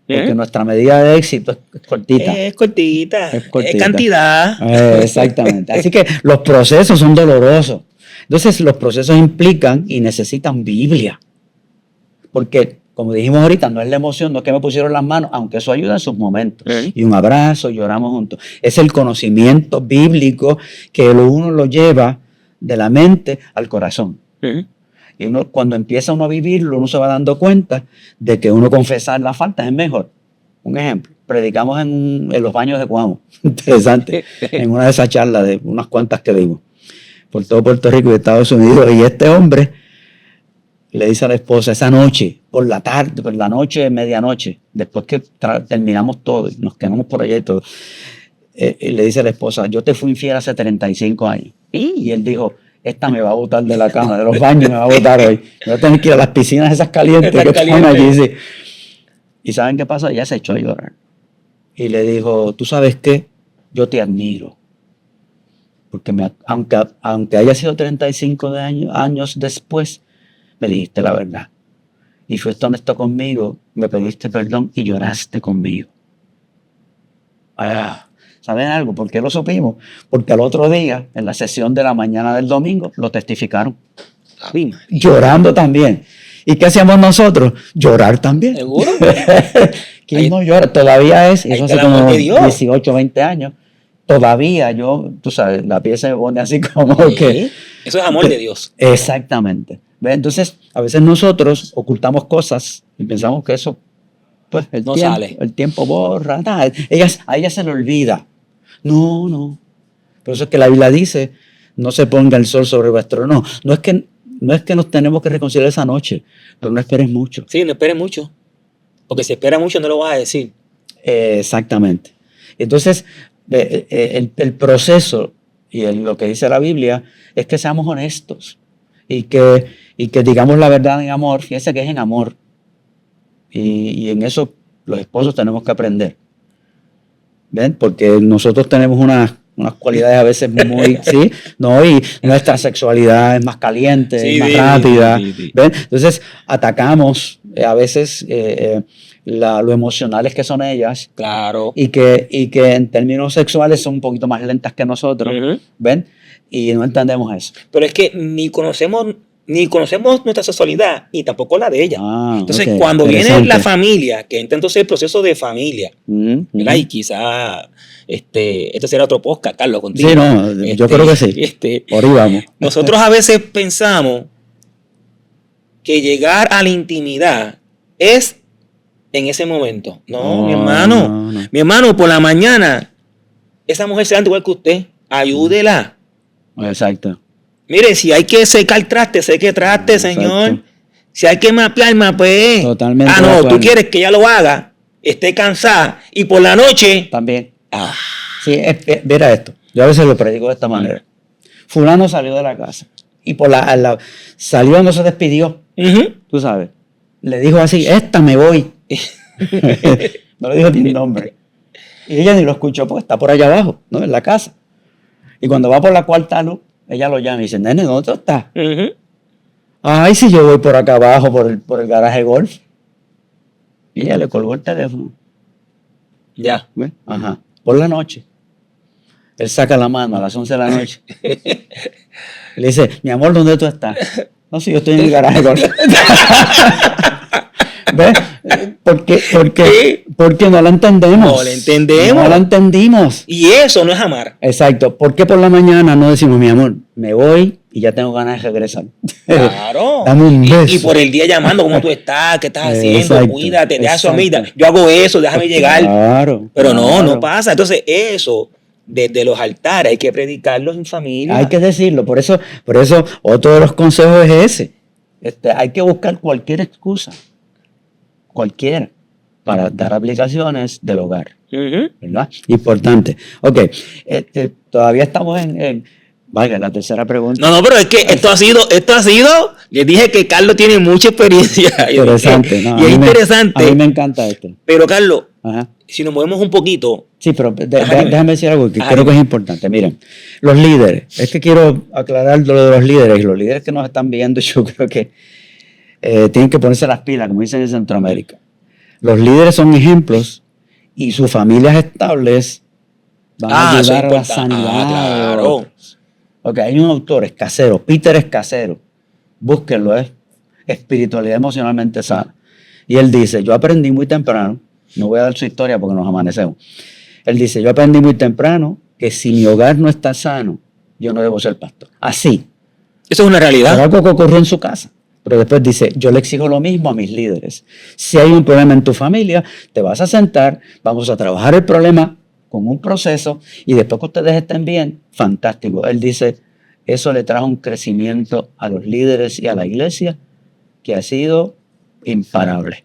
Porque nuestra medida de éxito es cortita. Es cortita. Es cantidad. Exactamente. Así que los procesos son dolorosos. Entonces, los procesos implican y necesitan Biblia. Porque, como dijimos ahorita, no es la emoción, no es que me pusieron las manos, aunque eso ayuda en sus momentos. Y un abrazo, lloramos juntos. Es el conocimiento bíblico que uno lo lleva de la mente al corazón. Y cuando empieza uno a vivirlo, uno se va dando cuenta de que uno confesar las faltas es mejor. Un ejemplo, predicamos en los baños de Cuamo. Interesante. En una de esas charlas, de unas cuantas que dimos, por todo Puerto Rico y Estados Unidos. Y este hombre le dice a la esposa, esa noche, por la noche, medianoche, después que terminamos todo y nos quedamos por allá y todo, le dice a la esposa, yo te fui infiel hace 35 años. Y él dijo, esta me va a botar de la cama, de los baños me va a botar hoy. Me voy a tener que ir a las piscinas esas calientes que están allí. Sí. ¿Y saben qué pasó? Ella se echó a llorar. Y le dijo, ¿tú sabes qué? Yo te admiro. Porque aunque haya sido 35 años después, me dijiste la verdad. Y fuiste honesto conmigo, me pediste perdón y lloraste conmigo. ¿Saben algo? ¿Por qué lo supimos? Porque al otro día, en la sesión de la mañana del domingo, lo testificaron. Llorando también. ¿Y qué hacíamos nosotros? Llorar también. ¿Seguro? ¿Quién no llora? Todavía es, eso hace como 18, 20 años. Todavía tú sabes, la piel se me pone así como que... Eso es amor de Dios. Exactamente. ¿Ve? Entonces, a veces nosotros ocultamos cosas y pensamos que eso, pues, el tiempo borra. A ella se le olvida. No. Por eso es que la Biblia dice, no se ponga el sol sobre vuestro... No es que nos tenemos que reconciliar esa noche, pero no esperes mucho. Sí, no esperes mucho. Porque si esperas mucho no lo vas a decir. Exactamente. Entonces, el proceso y lo que dice la Biblia es que seamos honestos y que digamos la verdad en amor. Fíjense que es en amor. Y en eso los esposos tenemos que aprender. ¿Ven? Porque nosotros tenemos unas cualidades a veces muy, ¿sí? ¿No? Y nuestra sexualidad es más caliente, más rápida. Sí. ¿Ven? Entonces atacamos a veces lo emocionales que son ellas. Claro. Y que en términos sexuales son un poquito más lentas que nosotros. ¿Ven? Y no entendemos eso. Pero es que ni conocemos nuestra sexualidad y tampoco la de ella. Entonces, cuando viene la familia, que entra entonces el proceso de familia, ¿verdad? Y quizá este será otro podcast, Carlos, contigo. Sí, no, yo creo que sí. Por ahí vamos. Nosotros a veces pensamos que llegar a la intimidad es en ese momento. No, mi hermano. No. Mi hermano, por la mañana, esa mujer se anda igual que usted. Ayúdela. Exacto. Mire, si hay que secar traste, seque traste, señor. Si hay que mapear, mapee. Totalmente. Tú quieres que ella lo haga, esté cansada y por la noche... También. Sí, mira esto. Yo a veces lo predico de esta manera. Fulano salió de la casa y salió, no se despidió. Tú sabes. Le dijo así, me voy. No le dijo ni el nombre. Y ella ni lo escuchó porque está por allá abajo, ¿no? En la casa. Y cuando va por la cuarta luz, ella lo llama y dice, nene, ¿dónde tú estás? Ay, si yo voy por acá abajo, por el garaje de golf. Y ella le colgó el teléfono. Ya. ¿Ves? Ajá. Por la noche. Él saca la mano a las 11 de la noche. Le dice, mi amor, ¿dónde tú estás? No, si yo estoy en el garaje de golf. ¿Ves? Porque no la entendemos. No la entendemos. No la entendimos. Y eso no es amar. Exacto. ¿Por qué por la mañana no decimos, mi amor, me voy y ya tengo ganas de regresar? Claro. Dame un beso. Y por el día llamando, ¿cómo tú estás? ¿Qué estás haciendo? Exacto, Cuídate, deja eso a mí. exacto. Yo hago eso, déjame llegar. Claro. Pero claro. no pasa. Entonces, eso, desde los altares, hay que predicarlos en familia. Hay que decirlo. Por eso, otro de los consejos es ese. Hay que buscar cualquier excusa. Cualquiera. Para dar aplicaciones del hogar. ¿Verdad? Importante. Ok. Todavía estamos Vaya, la tercera pregunta. No, pero es que esto ha sido, les dije que Carlos tiene mucha experiencia. Interesante. Y es interesante. A mí me encanta esto. Pero Carlos, Ajá. si nos movemos un poquito. Sí, pero déjame decir algo que creo que es importante. Miren, los líderes, es que quiero aclarar lo de los líderes. Y los líderes que nos están viendo, yo creo que tienen que ponerse las pilas, como dicen en Centroamérica. Los líderes son ejemplos y sus familias estables van a ayudar a la sanidad. Claro. Ok, hay un autor, Escasero, Peter Escasero, búsquenlo, es espiritualidad emocionalmente sana. Y él dice, yo aprendí muy temprano, no voy a dar su historia porque nos amanecemos. Él dice, yo aprendí muy temprano que si mi hogar no está sano, yo no debo ser pastor. Así. Eso es una realidad. Pero algo que ocurrió en su casa. Pero después dice, yo le exijo lo mismo a mis líderes. Si hay un problema en tu familia, te vas a sentar, vamos a trabajar el problema con un proceso y después que ustedes estén bien, fantástico. Él dice, eso le trajo un crecimiento a los líderes y a la iglesia que ha sido imparable.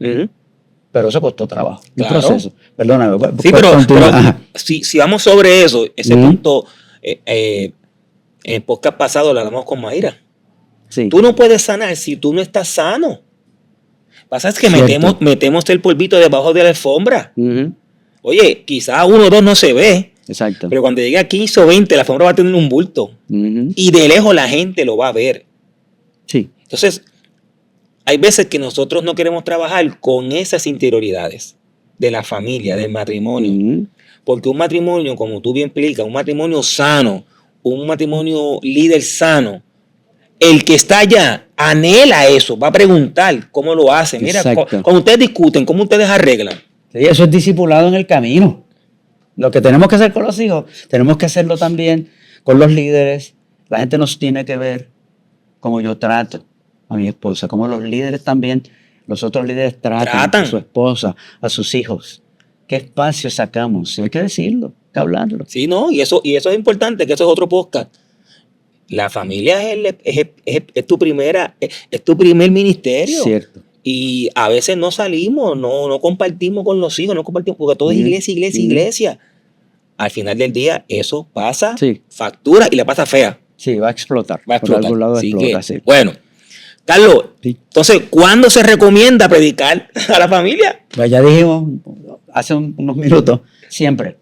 Pero eso costó trabajo, claro. Un proceso. Perdóname. Sí, pero si vamos sobre eso, ese punto, en el podcast pasado lo hablamos con Mayra. Sí. Tú no puedes sanar si tú no estás sano. Pasa es que metemos el polvito debajo de la alfombra. Oye, quizás 1 o 2 no se ve. Exacto. Pero cuando llegue a 15 o 20, la alfombra va a tener un bulto. Y de lejos la gente lo va a ver. Sí. Entonces, hay veces que nosotros no queremos trabajar con esas interioridades de la familia, del matrimonio. Porque un matrimonio, como tú bien explicas, un matrimonio sano, un matrimonio líder sano, el que está allá anhela eso, va a preguntar cómo lo hacen. Mira, cuando ustedes discuten, ¿cómo ustedes arreglan? Sí, eso es discipulado en el camino. Lo que tenemos que hacer con los hijos, tenemos que hacerlo también con los líderes. La gente nos tiene que ver cómo yo trato a mi esposa, cómo los líderes también, los otros líderes tratan a su esposa, a sus hijos. ¿Qué espacio sacamos? Sí, hay que decirlo, hay que hablarlo. Sí, no, y eso es importante, que eso es otro podcast. La familia es tu primer ministerio. Cierto. Y a veces no salimos, no compartimos con los hijos, no compartimos, porque todo es iglesia. Al final del día, eso pasa factura y le pasa fea. Sí, va a explotar. Va a explotar. Por algún lado explota, sí. Bueno, Carlos, entonces, ¿cuándo se recomienda predicar a la familia? Pues ya dijimos hace unos minutos, siempre.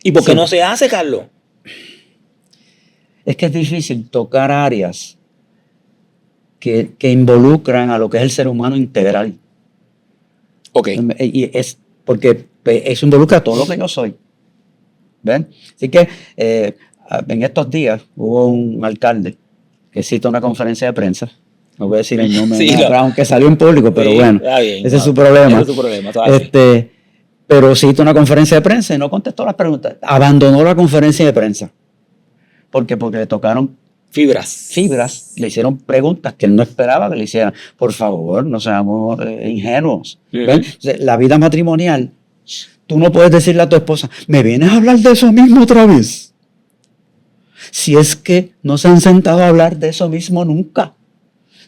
¿Y por qué no se hace, Carlos? Es que es difícil tocar áreas que involucran a lo que es el ser humano integral. Ok. Y es porque eso involucra todo lo que yo soy. ¿Ven? Así que en estos días hubo un alcalde que cita una conferencia de prensa. No voy a decir el nombre, aunque salió en público, pero bueno, ese es su problema. Ese es su problema. Pero cita una conferencia de prensa y no contestó las preguntas. Abandonó la conferencia de prensa. ¿Por qué? Porque le tocaron fibras, le hicieron preguntas que él no esperaba que le hicieran. Por favor, no seamos ingenuos. ¿Ven? La vida matrimonial, tú no puedes decirle a tu esposa, ¿me vienes a hablar de eso mismo otra vez? Si es que no se han sentado a hablar de eso mismo nunca.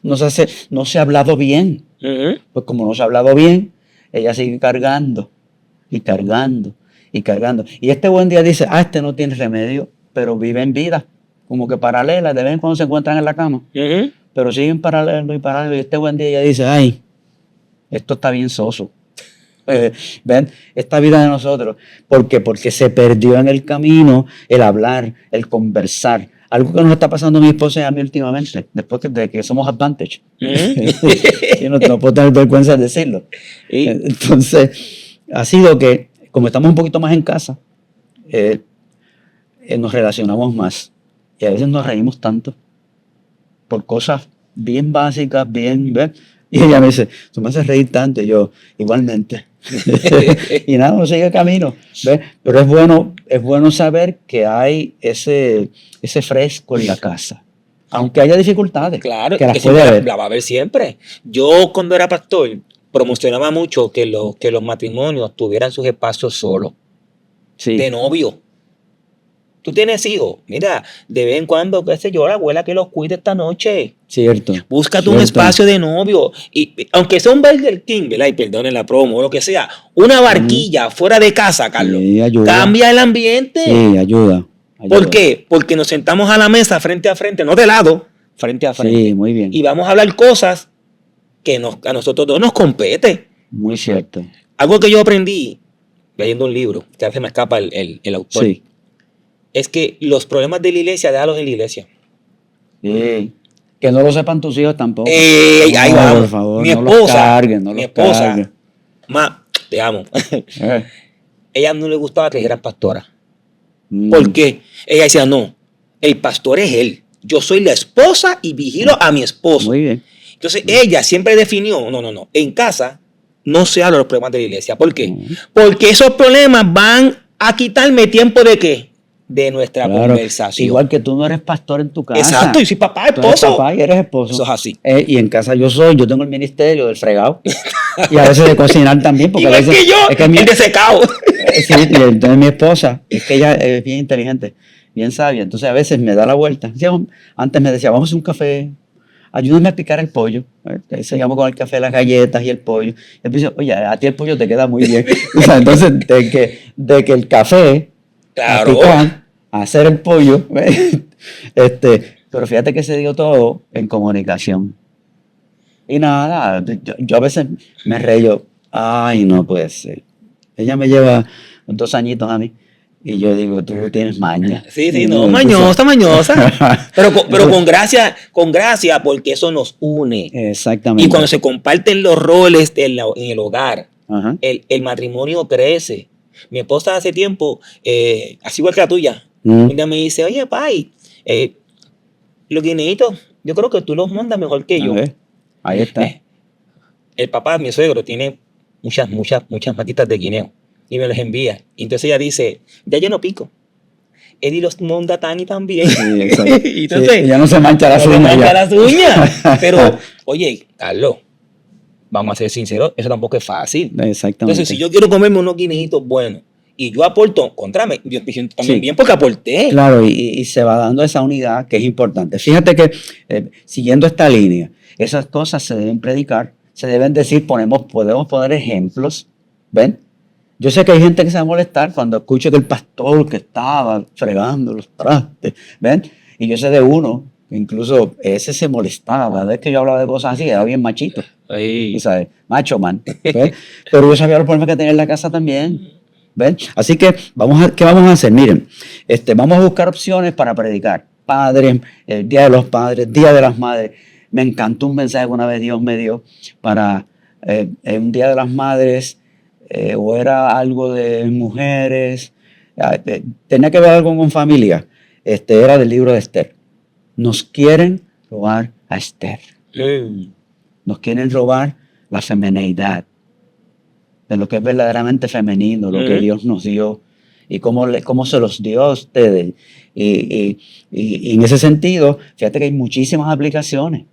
No se ha hablado bien. Pues como no se ha hablado bien, ella sigue cargando. Y este buen día dice, este no tiene remedio, pero viven vidas como que paralelas, de vez en cuando se encuentran en la cama, pero siguen paralelo. Y este buen día ella dice, esto está bien soso. ¿Ven? Esta vida de nosotros. ¿Por qué? Porque se perdió en el camino el hablar, el conversar. Algo que nos está pasando a mi esposa y a mí últimamente, después de que somos Advantage. Y no puedo tener vergüenza de decirlo. Entonces, ha sido que, como estamos un poquito más en casa, nos relacionamos más. Y a veces nos reímos tanto por cosas bien básicas, ¿ves? Y ella me dice, tú me haces reír tanto. Y yo, igualmente. Y nada, uno sigue camino, ¿ves? Pero es bueno saber que hay ese fresco en la casa. Aunque haya dificultades. Claro, que la va a haber siempre. Yo cuando era pastor promocionaba mucho que los matrimonios tuvieran sus espacios solos. Sí. De novio. Tú tienes hijos, mira, de vez en cuando, qué sé yo, la abuela que los cuide esta noche. Cierto. Búscate un espacio de novio. Y aunque sea un Burger King, ¿verdad? Y perdonen la promo o lo que sea, una barquilla fuera de casa, Carlos. Sí, cambia el ambiente. Sí, ayuda. ¿Por qué? Porque nos sentamos a la mesa frente a frente, no de lado, frente a frente. Sí, muy bien. Y vamos a hablar cosas que a nosotros dos nos compete. Muy cierto. Algo que yo aprendí leyendo un libro, que a veces me escapa el autor. Sí. Es que los problemas de la iglesia, déjalos en la iglesia. Sí. Que no lo sepan tus hijos tampoco. Ahí vamos. Por favor, mi esposa, te amo. Ella no le gustaba que eran pastora. ¿Por qué? Ella decía, no, el pastor es él. Yo soy la esposa y vigilo a mi esposo. Muy bien. Entonces ella siempre definió, no, en casa no se habla de los problemas de la iglesia. ¿Por qué? Porque esos problemas van a quitarme tiempo de ¿qué? De nuestra conversación. Igual que tú no eres pastor en tu casa. Exacto, yo soy papá, esposo. Tú eres papá y eres esposo. Eso es así. Y en casa yo tengo el ministerio del fregado. Y a veces de cocinar también. Porque igual a veces, que yo, es que el de secado. Sí, y entonces mi esposa, es que ella es bien inteligente, bien sabia. Entonces a veces me da la vuelta. Antes me decía, vamos a hacer un café, ayúdame a picar el pollo. Seguimos con el café, las galletas y el pollo. Y él dice, oye, a ti el pollo te queda muy bien. O sea, entonces, de que el café... Claro. A hacer el pollo, pero fíjate que se dio todo en comunicación. Y nada, yo a veces me reyo, ay, no puede ser. Ella me lleva 2 añitos a mí y yo digo, tú tienes maña. Sí, no, mañosa. pero con gracia, porque eso nos une. Exactamente. Y cuando se comparten los roles en el hogar, el matrimonio crece. Mi esposa hace tiempo, así igual que la tuya, ella me dice, oye, pai, los guineitos, yo creo que tú los mandas mejor que yo. Ahí está. El papá, mi suegro, tiene muchas matitas de guineo y me los envía. Y entonces ella dice, ya yo no pico. Eddie los monda Tani también. Sí, exacto. Y entonces, ya no se mancha las uñas. Pero, oye, Carlos, vamos a ser sinceros, eso tampoco es fácil. Exactamente. Entonces, si yo quiero comerme unos guineitos buenos y yo aporto, yo me siento también bien porque aporté. Claro, y se va dando esa unidad que es importante. Fíjate que, siguiendo esta línea, esas cosas se deben predicar, se deben decir, podemos poner ejemplos, ¿ven? Yo sé que hay gente que se va a molestar cuando escucha que el pastor que estaba fregando los trastes, ¿ven? Y yo sé de uno, que incluso ese se molestaba, cada vez que yo hablaba de cosas así, era bien machito. ¿Sabes? Macho man. ¿Ven? Pero yo sabía los problemas que tenía en la casa también. ¿Ven? Así que, ¿qué vamos a hacer? Miren, vamos a buscar opciones para predicar. Padres, el Día de los Padres, Día de las Madres. Me encantó un mensaje que una vez Dios me dio para un Día de las Madres, o era algo de mujeres, tenía que ver algo con familia. Era del libro de Esther. Nos quieren robar a Esther. Nos quieren robar la femineidad, de lo que es verdaderamente femenino, lo que Dios nos dio y cómo se los dio a ustedes. Y en ese sentido, fíjate que hay muchísimas aplicaciones,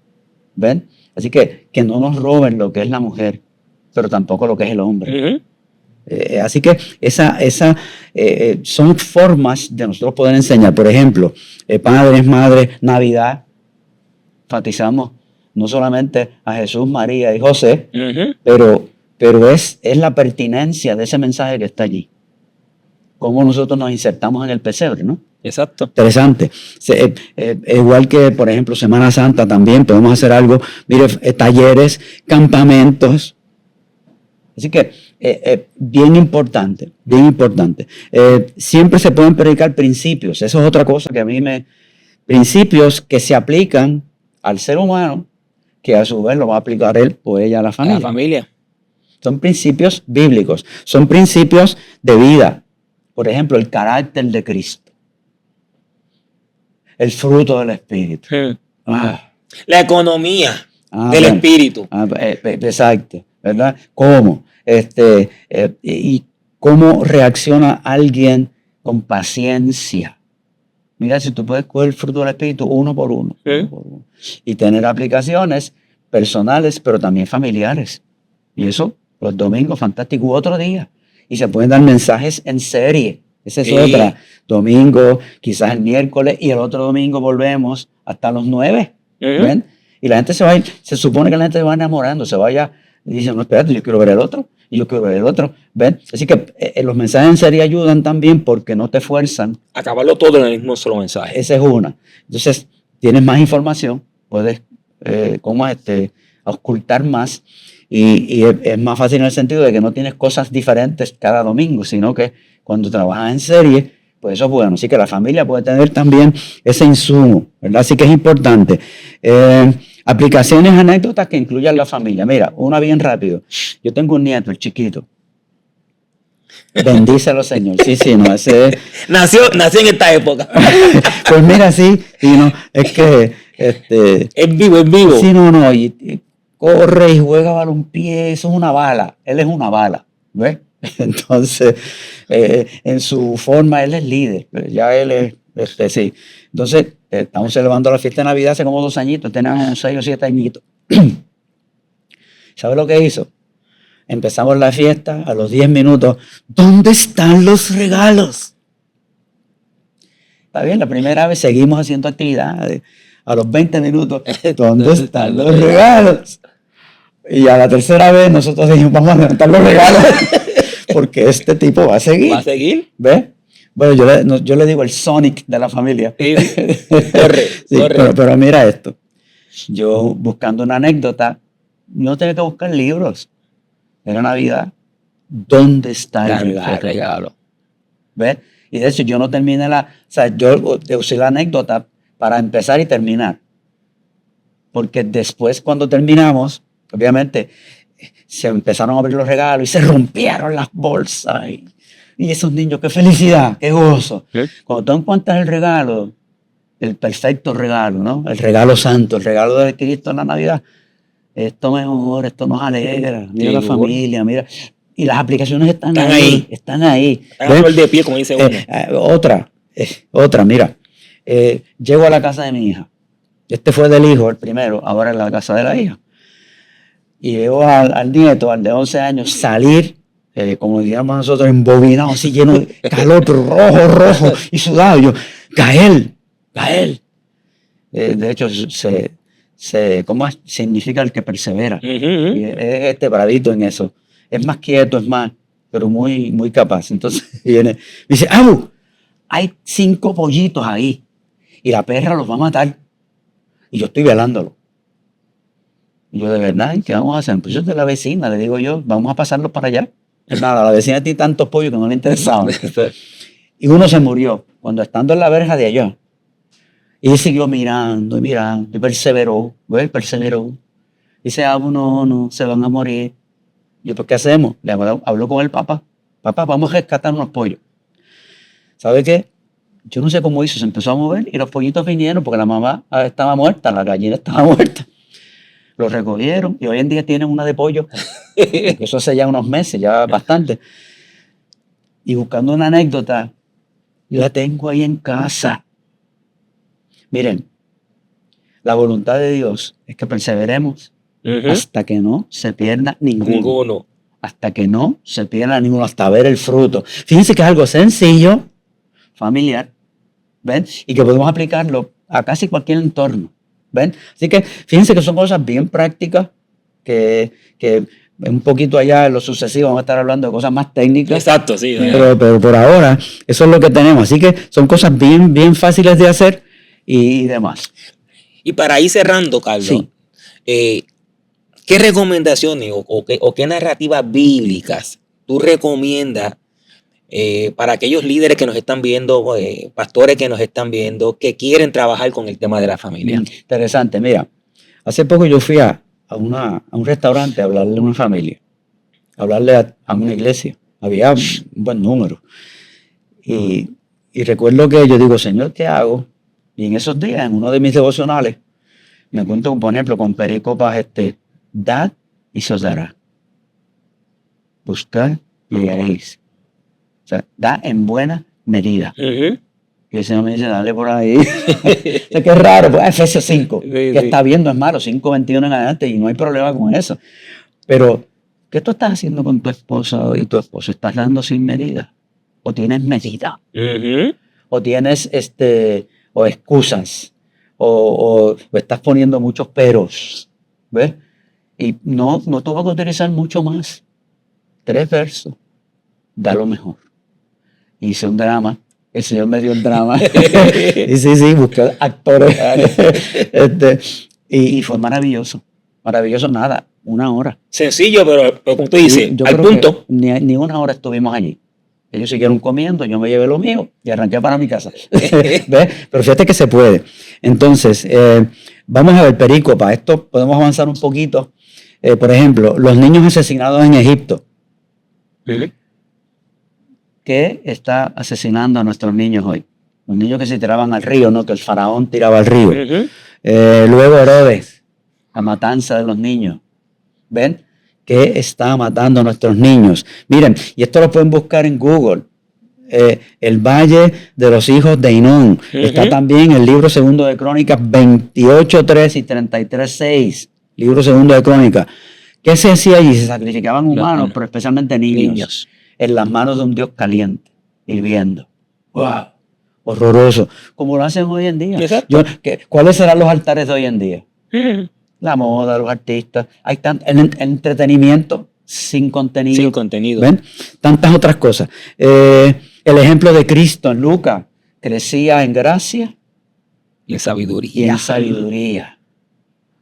¿ven? Así que no nos roben lo que es la mujer, pero tampoco lo que es el hombre. Así que son formas de nosotros poder enseñar. Por ejemplo, padres, madres, Navidad, enfatizamos no solamente a Jesús, María y José, pero es la pertinencia de ese mensaje que está allí. Cómo nosotros nos insertamos en el pesebre, ¿no? Exacto. Interesante. Igual que, por ejemplo, Semana Santa también podemos hacer algo. Mire, talleres, campamentos. Así que bien importante, bien importante. Siempre se pueden predicar principios. Eso es otra cosa que a mí principios que se aplican al ser humano, que a su vez lo va a aplicar él o ella a la familia. A la familia. Son principios bíblicos, son principios de vida. Por ejemplo, el carácter de Cristo. El fruto del Espíritu. La economía del Espíritu. Exacto, ¿verdad? ¿Cómo? Y cómo reacciona alguien con paciencia. Mira, si tú puedes coger el fruto del Espíritu uno por uno. Y tener aplicaciones personales, pero también familiares. Y eso, los domingos, fantástico. Otro día. Y se pueden dar mensajes en serie. Esa es otra. Domingo, quizás el miércoles, y el otro domingo volvemos hasta los 9. ¿Ven? Y la gente se supone que la gente se va enamorando, se vaya y dice, no, espérate, yo quiero ver el otro, y yo quiero ver el otro. ¿Ven? Así que los mensajes en serie ayudan también porque no te fuerzan. Acabarlo todo en el mismo solo mensaje. Esa es una. Entonces, tienes más información, puedes ocultar más. Y es más fácil en el sentido de que no tienes cosas diferentes cada domingo, sino que cuando trabajas en serie, pues eso es bueno. Así que la familia puede tener también ese insumo, ¿verdad? Así que es importante. Aplicaciones, anécdotas que incluyan la familia. Mira, una bien rápido. Yo tengo un nieto, el chiquito. Bendícelo, Señor. Sí, no, ese es... Nació en esta época. Pues mira, sí, no, es que... Es vivo. Sí, no, y corre y juega balompié, eso es una bala, él es una bala, ¿ves? Entonces, en su forma él es líder, ya él es, sí. Entonces, estamos celebrando la fiesta de Navidad hace como 2 añitos, tenemos 6 o 7 añitos. ¿Sabe lo que hizo? Empezamos la fiesta, a los 10 minutos, ¿dónde están los regalos? Está bien, la primera vez seguimos haciendo actividades. A los 20 minutos, ¿dónde están los regalos? Y a la tercera vez nosotros dijimos, vamos a levantar los regalos, porque este tipo va a seguir. ¿Va a seguir? ¿Ves? Bueno, yo le digo el Sonic de la familia. Corre. Pero mira esto. Yo buscando una anécdota, no tenía que buscar libros. Era Navidad. ¿Dónde está el regalo? ¿Ves? Y de hecho yo no terminé yo usé la anécdota para empezar y terminar. Porque después cuando terminamos, obviamente, se empezaron a abrir los regalos y se rompieron las bolsas. Y esos niños, qué felicidad, qué gozo. ¿Sí? Cuando tú encuentras el regalo, el perfecto regalo, ¿no? El regalo santo, el regalo de Cristo en la Navidad. Esto mejora, esto nos alegra. Mira la familia, mira. Y las aplicaciones están ahí. Están ahí. De pie, como dice uno. Otra, mira. Llego a la casa de mi hija. Este fue del hijo, el primero, ahora es la casa de la hija. Y veo al nieto, al de 11 años, salir, como digamos nosotros, embobinado, así lleno de calor, rojo, y sudado. Yo, Gael. De hecho, ¿cómo significa el que persevera? Y es paradito en eso. Es más quieto, es más, pero muy, muy capaz. Entonces viene, me dice, Abu, hay 5 pollitos ahí. Y la perra los va a matar. Y yo estoy velándolo. Y yo, de verdad, ¿qué vamos a hacer? Pues yo soy de la vecina, le digo yo, vamos a pasarlos para allá. Nada, la vecina tiene tantos pollos que no le interesaban. Y uno se murió cuando estando en la verja de allá. Y él siguió mirando, y perseveró, ¿ves? Perseveró. Dice, no, se van a morir. Y yo, ¿pues qué hacemos? Le habló con el papá. Papá, vamos a rescatar unos pollos. ¿Sabe qué? Yo no sé cómo hizo, se empezó a mover y los pollitos vinieron porque la mamá estaba muerta, la gallina estaba muerta. Los recogieron y hoy en día tienen una de pollo. Eso hace ya unos meses, ya bastante. Y buscando una anécdota, yo la tengo ahí en casa. Miren, la voluntad de Dios es que perseveremos hasta que no se pierda ninguno. Hasta que no se pierda ninguno, hasta ver el fruto. Fíjense que es algo sencillo, familiar, ¿ven? Y que podemos aplicarlo a casi cualquier entorno, ¿ven? Así que fíjense que son cosas bien prácticas, que un poquito allá en lo sucesivo vamos a estar hablando de cosas más técnicas. Exacto, sí. Pero por ahora, eso es lo que tenemos. Así que son cosas bien, bien fáciles de hacer y demás. Y para ir cerrando, Carlos, sí. ¿Qué recomendaciones o qué narrativas bíblicas tú recomiendas para aquellos líderes que nos están viendo, pastores que nos están viendo, que quieren trabajar con el tema de la familia? Interesante, mira, hace poco yo fui a un restaurante a hablarle a una familia, a hablarle a una iglesia. Había un buen número. Y recuerdo que yo digo, Señor, ¿qué hago? Y en esos días, en uno de mis devocionales, me encuentro, por ejemplo, con pericopas, dad y se os dará. Buscad y hallaréis. O sea, da en buena medida. Y el Señor me dice, dale por ahí. O sea, qué raro, pues Efesios 5, que está viendo es malo, 5:21 en adelante, y no hay problema con eso. Pero, ¿qué tú estás haciendo con tu esposa y tu esposo? ¿Estás dando sin medida? ¿O tienes medida? ¿O tienes o excusas? ¿O estás poniendo muchos peros? ¿Ves? Y no tuvo que utilizar mucho más. 3 versos. Da lo mejor. Hice un drama. El Señor me dio el drama. Y sí, busqué actores. Y fue maravilloso. Maravilloso, nada. 1 hora. Sencillo, pero como tú dices, al punto. Ni 1 hora estuvimos allí. Ellos siguieron comiendo, yo me llevé lo mío y arranqué para mi casa. ¿Ves? Pero fíjate que se puede. Entonces, vamos a ver, perícopa. Esto podemos avanzar un poquito. Por ejemplo, los niños asesinados en Egipto. ¿Qué está asesinando a nuestros niños hoy? Los niños que se tiraban al río, ¿no? Que el faraón tiraba al río. Luego Herodes, la matanza de los niños. ¿Ven? ¿Qué está matando a nuestros niños? Miren, y esto lo pueden buscar en Google. El Valle de los Hijos de Hinón. Está también el libro 2 de Crónicas 28:3 y 33:6. Libro 2 de Crónicas. ¿Qué se hacía allí? Se sacrificaban humanos, pero especialmente niños. En las manos de un Dios caliente, hirviendo. ¡Wow! Horroroso. Como lo hacen hoy en día. ¿Cuáles serán los altares de hoy en día? La moda, los artistas. Hay el entretenimiento sin contenido. Sin contenido. ¿Ven? Tantas otras cosas. El ejemplo de Cristo en Lucas. Crecía en gracia y en sabiduría. Y en sabiduría.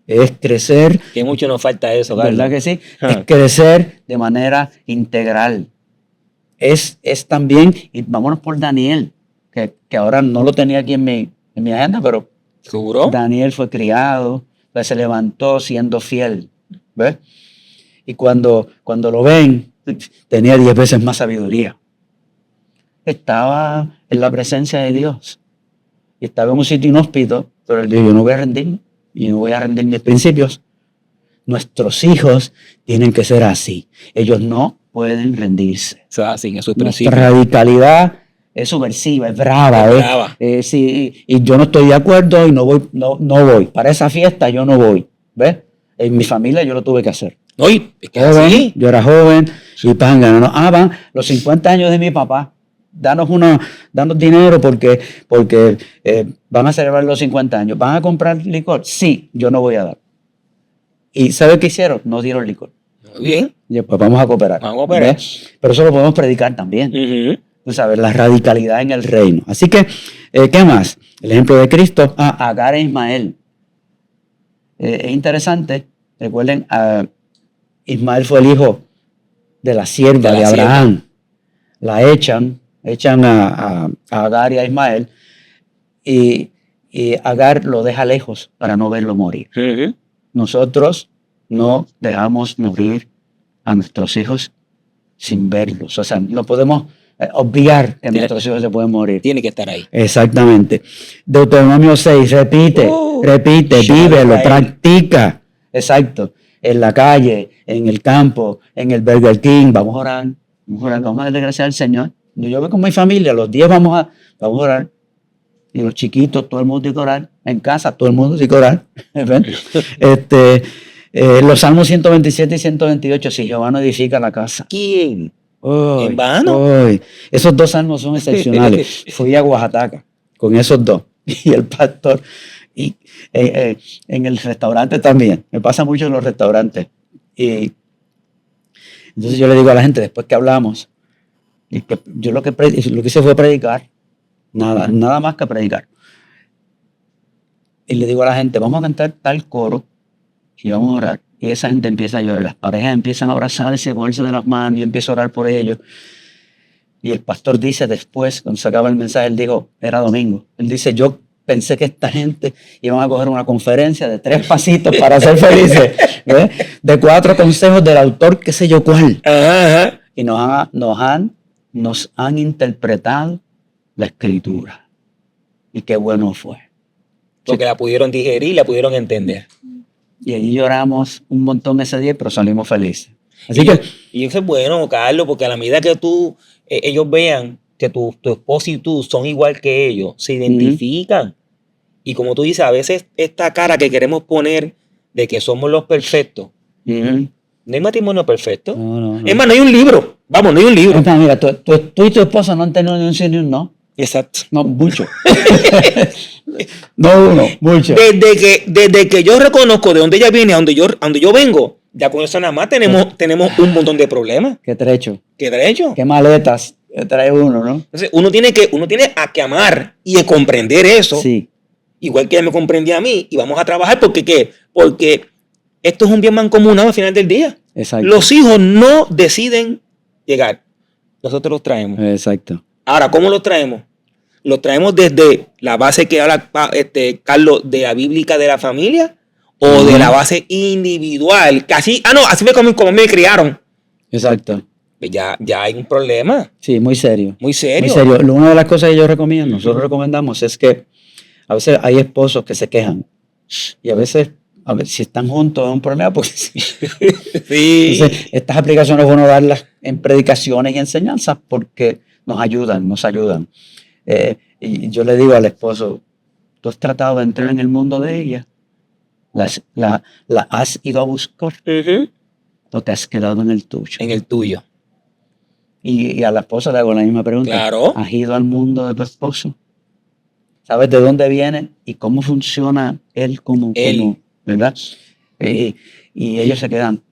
Es crecer. Que mucho nos falta eso, ¿verdad? ¿Verdad que sí? Es crecer de manera integral. Es también, y vámonos por Daniel, que ahora no lo tenía aquí en mi agenda, pero ¿seguro? Daniel fue criado, pues se levantó siendo fiel. ¿Ves? Y cuando lo ven, tenía 10 veces más sabiduría. Estaba en la presencia de Dios. Y estaba en un sitio inhóspito, pero él dijo, yo no voy a rendirme. Y no voy a rendir mis principios. Nuestros hijos tienen que ser así. Ellos no pueden rendirse. Eso es así, eso es principio. Nuestra radicalidad es subversiva, es brava. Es brava. Sí, y yo no estoy de acuerdo y no voy. Para esa fiesta yo no voy. ¿Ves? En mi familia yo lo tuve que hacer. Oye, es que así. Yo era joven y van los 50 años de mi papá. Danos dinero porque van a celebrar los 50 años. ¿Van a comprar licor? Sí, yo no voy a dar. ¿Y sabe qué hicieron? No dieron licor. Muy bien. Y pues vamos a cooperar. ¿Ves? Pero eso lo podemos predicar también. Tú sabes, la radicalidad en el reino. Así que, ¿qué más? El ejemplo de Cristo. Agar e Ismael. Es interesante. Recuerden, Ismael fue el hijo de la sierva de Abraham. La echan a Agar y a Ismael, y Agar lo deja lejos para no verlo morir. Nosotros no dejamos morir a nuestros hijos sin verlos. O sea, no podemos obviar que nuestros hijos se pueden morir. Tiene que estar ahí. Exactamente. Deuteronomio 6, repite, vívelo, practica. Exacto. En la calle, en el campo, en el Burger King, vamos a orar. Vamos a dar gracias al Señor. Yo voy con mi familia, los 10 vamos a orar. Y los chiquitos, todo el mundo tiene que orar. En casa, todo el mundo tiene que orar. Los Salmos 127 y 128, si Jehová no edifica la casa. ¿Quién? ¿En vano? Esos 2 salmos son excepcionales. Fui a Oaxaca con esos 2. Y el pastor, y en el restaurante también. Me pasa mucho en los restaurantes. Y entonces yo le digo a la gente, después que hablamos, y que yo lo que hice fue predicar, nada más que predicar. Y le digo a la gente, vamos a cantar tal coro y vamos a orar. y esa gente empieza a llorar. Las parejas empiezan a abrazarse, ponerse de las manos, yo empiezo a orar por ellos. Y el pastor dice después, cuando se acaba el mensaje, él dijo, era domingo, él dice, yo pensé que esta gente iban a coger una conferencia de 3 pasitos para ser felices, ¿ves? De 4 consejos del autor, qué sé yo cuál. Ajá. Y nos han interpretado la escritura. Y qué bueno fue. Porque la pudieron digerir, la pudieron entender. Y allí lloramos un montón ese día, pero salimos felices. Y eso es bueno, Carlos, porque a la medida que ellos vean que tu esposo y tú son igual que ellos, se identifican. Y como tú dices, a veces esta cara que queremos poner de que somos los perfectos, no hay matrimonio perfecto. No. Es más, no hay un libro. Vamos, no hay un libro. Entonces, mira, tú y tu esposa no han tenido ni un sí ni un no. Exacto. No, mucho. No uno, mucho. Desde que yo reconozco de dónde ella viene a donde yo vengo, ya con eso nada más tenemos un montón de problemas. Qué trecho. Qué maletas trae uno, ¿no? Entonces, uno tiene que amar y comprender eso. Sí. Igual que ella me comprendía a mí, y vamos a trabajar porque ¿qué? Porque esto es un bien mancomunado al final del día. Exacto. Los hijos no deciden llegar. Nosotros los traemos. Exacto. Ahora, ¿cómo los traemos? Los traemos desde la base que habla Carlos de la bíblica de la familia o de la base individual. Así fue como me criaron. Exacto. Ya hay un problema. Sí, muy serio. Muy serio. Muy serio. Una de las cosas que yo recomiendo, nosotros recomendamos, es que a veces hay esposos que se quejan. Y a veces si están juntos es un problema. Porque sí. Entonces, estas aplicaciones es bueno darlas en predicaciones y enseñanzas porque nos ayudan. Y yo le digo al esposo, tú has tratado de entrar en el mundo de ella, la has ido a buscar, o te has quedado en el tuyo. En el tuyo. Y a la esposa le hago la misma pregunta. Claro. ¿Has ido al mundo de tu esposo? ¿Sabes de dónde viene y cómo funciona él como ¿verdad? Y ellos se quedan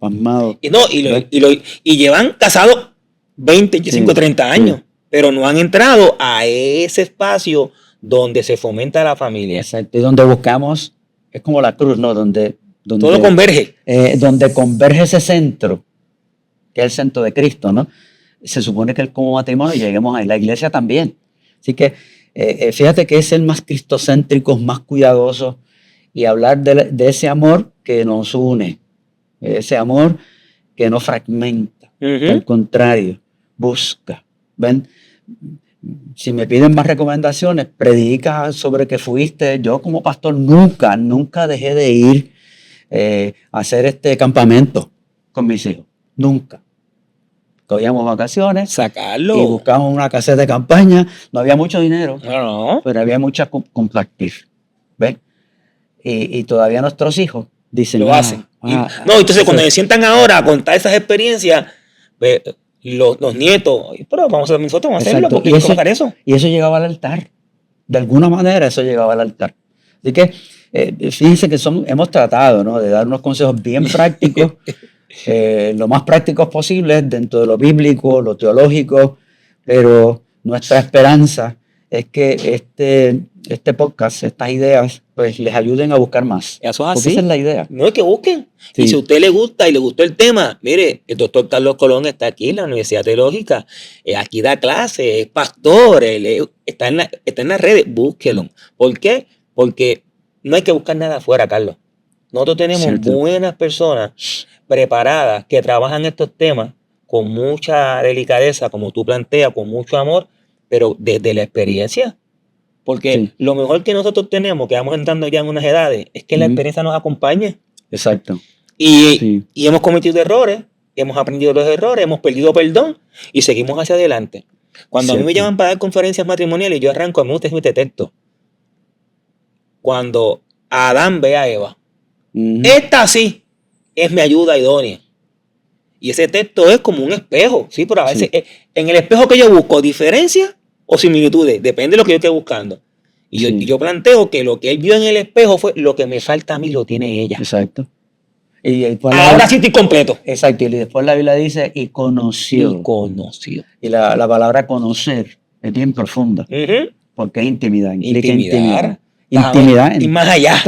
pasmados. Y llevan casados 20, 25, 30 años. Sí. Pero no han entrado a ese espacio donde se fomenta la familia. Exacto. Y donde buscamos, es como la cruz, ¿no? Donde todo converge. Donde converge ese centro, que es el centro de Cristo, ¿no? Se supone que como matrimonio lleguemos ahí. La iglesia también. Así que fíjate que es ser más cristocéntricos, más cuidadosos y hablar de ese amor que nos une. Ese amor que no fragmenta. Que al contrario, busca. ¿Ven? Si me piden más recomendaciones, predica sobre que fuiste. Yo como pastor nunca dejé de ir a hacer este campamento con mis hijos. Nunca. Cogíamos vacaciones. Sacarlo. Y buscábamos una caseta de campaña. No había mucho dinero. No. Pero había mucha compartir. ¿Ven? Y todavía nuestros hijos dicen. Lo hacen. Entonces cuando se sientan ahora a contar esas experiencias, pues, los nietos, pero vamos a hacerlo porque hay que colocar eso. Y eso llegaba al altar. De alguna manera eso llegaba al altar. Así que fíjense que hemos tratado, ¿no?, de dar unos consejos bien prácticos, lo más prácticos posibles dentro de lo bíblico, lo teológico, pero nuestra esperanza es que este podcast, estas ideas, pues les ayuden a buscar más. Eso es así. Porque esa es la idea. No es que busquen. Sí. Y si a usted le gusta y le gustó el tema, mire, el doctor Carlos Colón está aquí en la Universidad Teológica, aquí da clases, es pastor, está en las redes, búsquelo. ¿Por qué? Porque no hay que buscar nada afuera, Carlos. Nosotros tenemos buenas personas preparadas que trabajan estos temas con mucha delicadeza, como tú planteas, con mucho amor, pero desde la experiencia. Porque lo mejor que nosotros tenemos, que vamos entrando ya en unas edades, es que la experiencia nos acompañe. Exacto. Y hemos cometido errores, hemos aprendido los errores, hemos perdido perdón y seguimos hacia adelante. Cuando a mí me llaman para dar conferencias matrimoniales, yo arranco, a mí me gusta este texto. Cuando Adán ve a Eva, esta sí es mi ayuda idónea. Y ese texto es como un espejo, ¿sí? Pero a veces en el espejo que yo busco, diferencias o similitudes, depende de lo que yo esté buscando. Y yo planteo que lo que él vio en el espejo fue lo que me falta a mí, lo tiene ella. Exacto. Ahora sí estoy completo. Exacto. Y después la Biblia dice, y conoció. Y la palabra conocer es bien profunda. Porque es intimidad. Intimidad. Intimidad. Y más allá.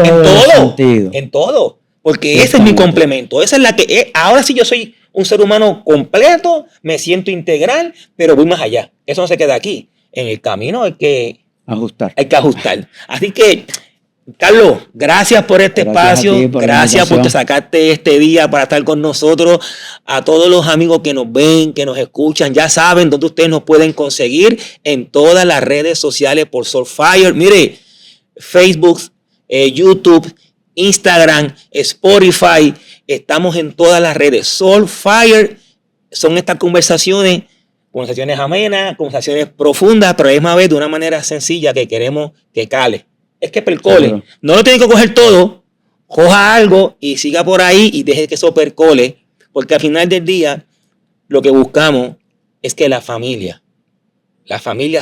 En todo. Porque ese es mi complemento. Esa es la que ahora sí yo soy un ser humano completo, me siento integral, pero voy más allá. Eso no se queda aquí. En el camino hay que ajustar. Así que, Carlos, gracias por este espacio. Gracias por sacarte este día para estar con nosotros. A todos los amigos que nos ven, que nos escuchan, ya saben dónde ustedes nos pueden conseguir en todas las redes sociales por Soulfire. Mire, Facebook, YouTube, Instagram, Spotify, estamos en todas las redes. Soulfire son estas conversaciones amenas, conversaciones profundas, pero a la misma vez de una manera sencilla que queremos que cale. Es que percole. Claro. No lo tienen que coger todo, coja algo y siga por ahí y deje que eso percole, porque al final del día lo que buscamos es que la familia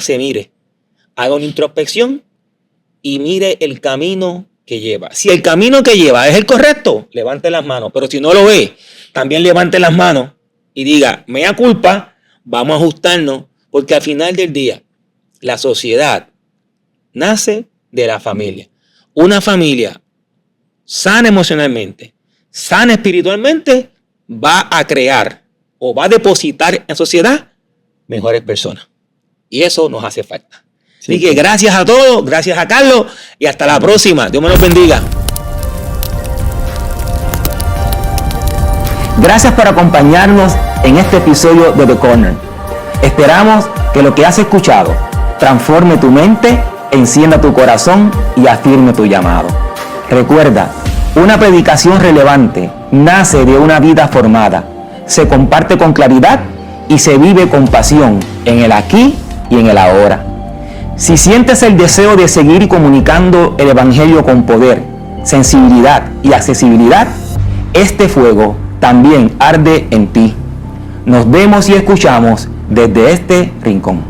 se mire, haga una introspección y mire el camino que lleva. Si el camino que lleva es el correcto, levante las manos. Pero si no lo ve, también levante las manos y diga, mea culpa, vamos a ajustarnos, porque al final del día, la sociedad nace de la familia. Una familia sana emocionalmente, sana espiritualmente, va a crear o va a depositar en la sociedad mejores personas. Y eso nos hace falta. Sí, así que gracias a todos, gracias a Carlos y hasta la próxima. Dios me los bendiga. Gracias por acompañarnos en este episodio de The Corner. Esperamos que lo que has escuchado transforme tu mente, encienda tu corazón y afirme tu llamado. Recuerda, una predicación relevante nace de una vida formada, se comparte con claridad y se vive con pasión en el aquí y en el ahora. Si sientes el deseo de seguir comunicando el Evangelio con poder, sensibilidad y accesibilidad, este fuego también arde en ti. Nos vemos y escuchamos desde este rincón.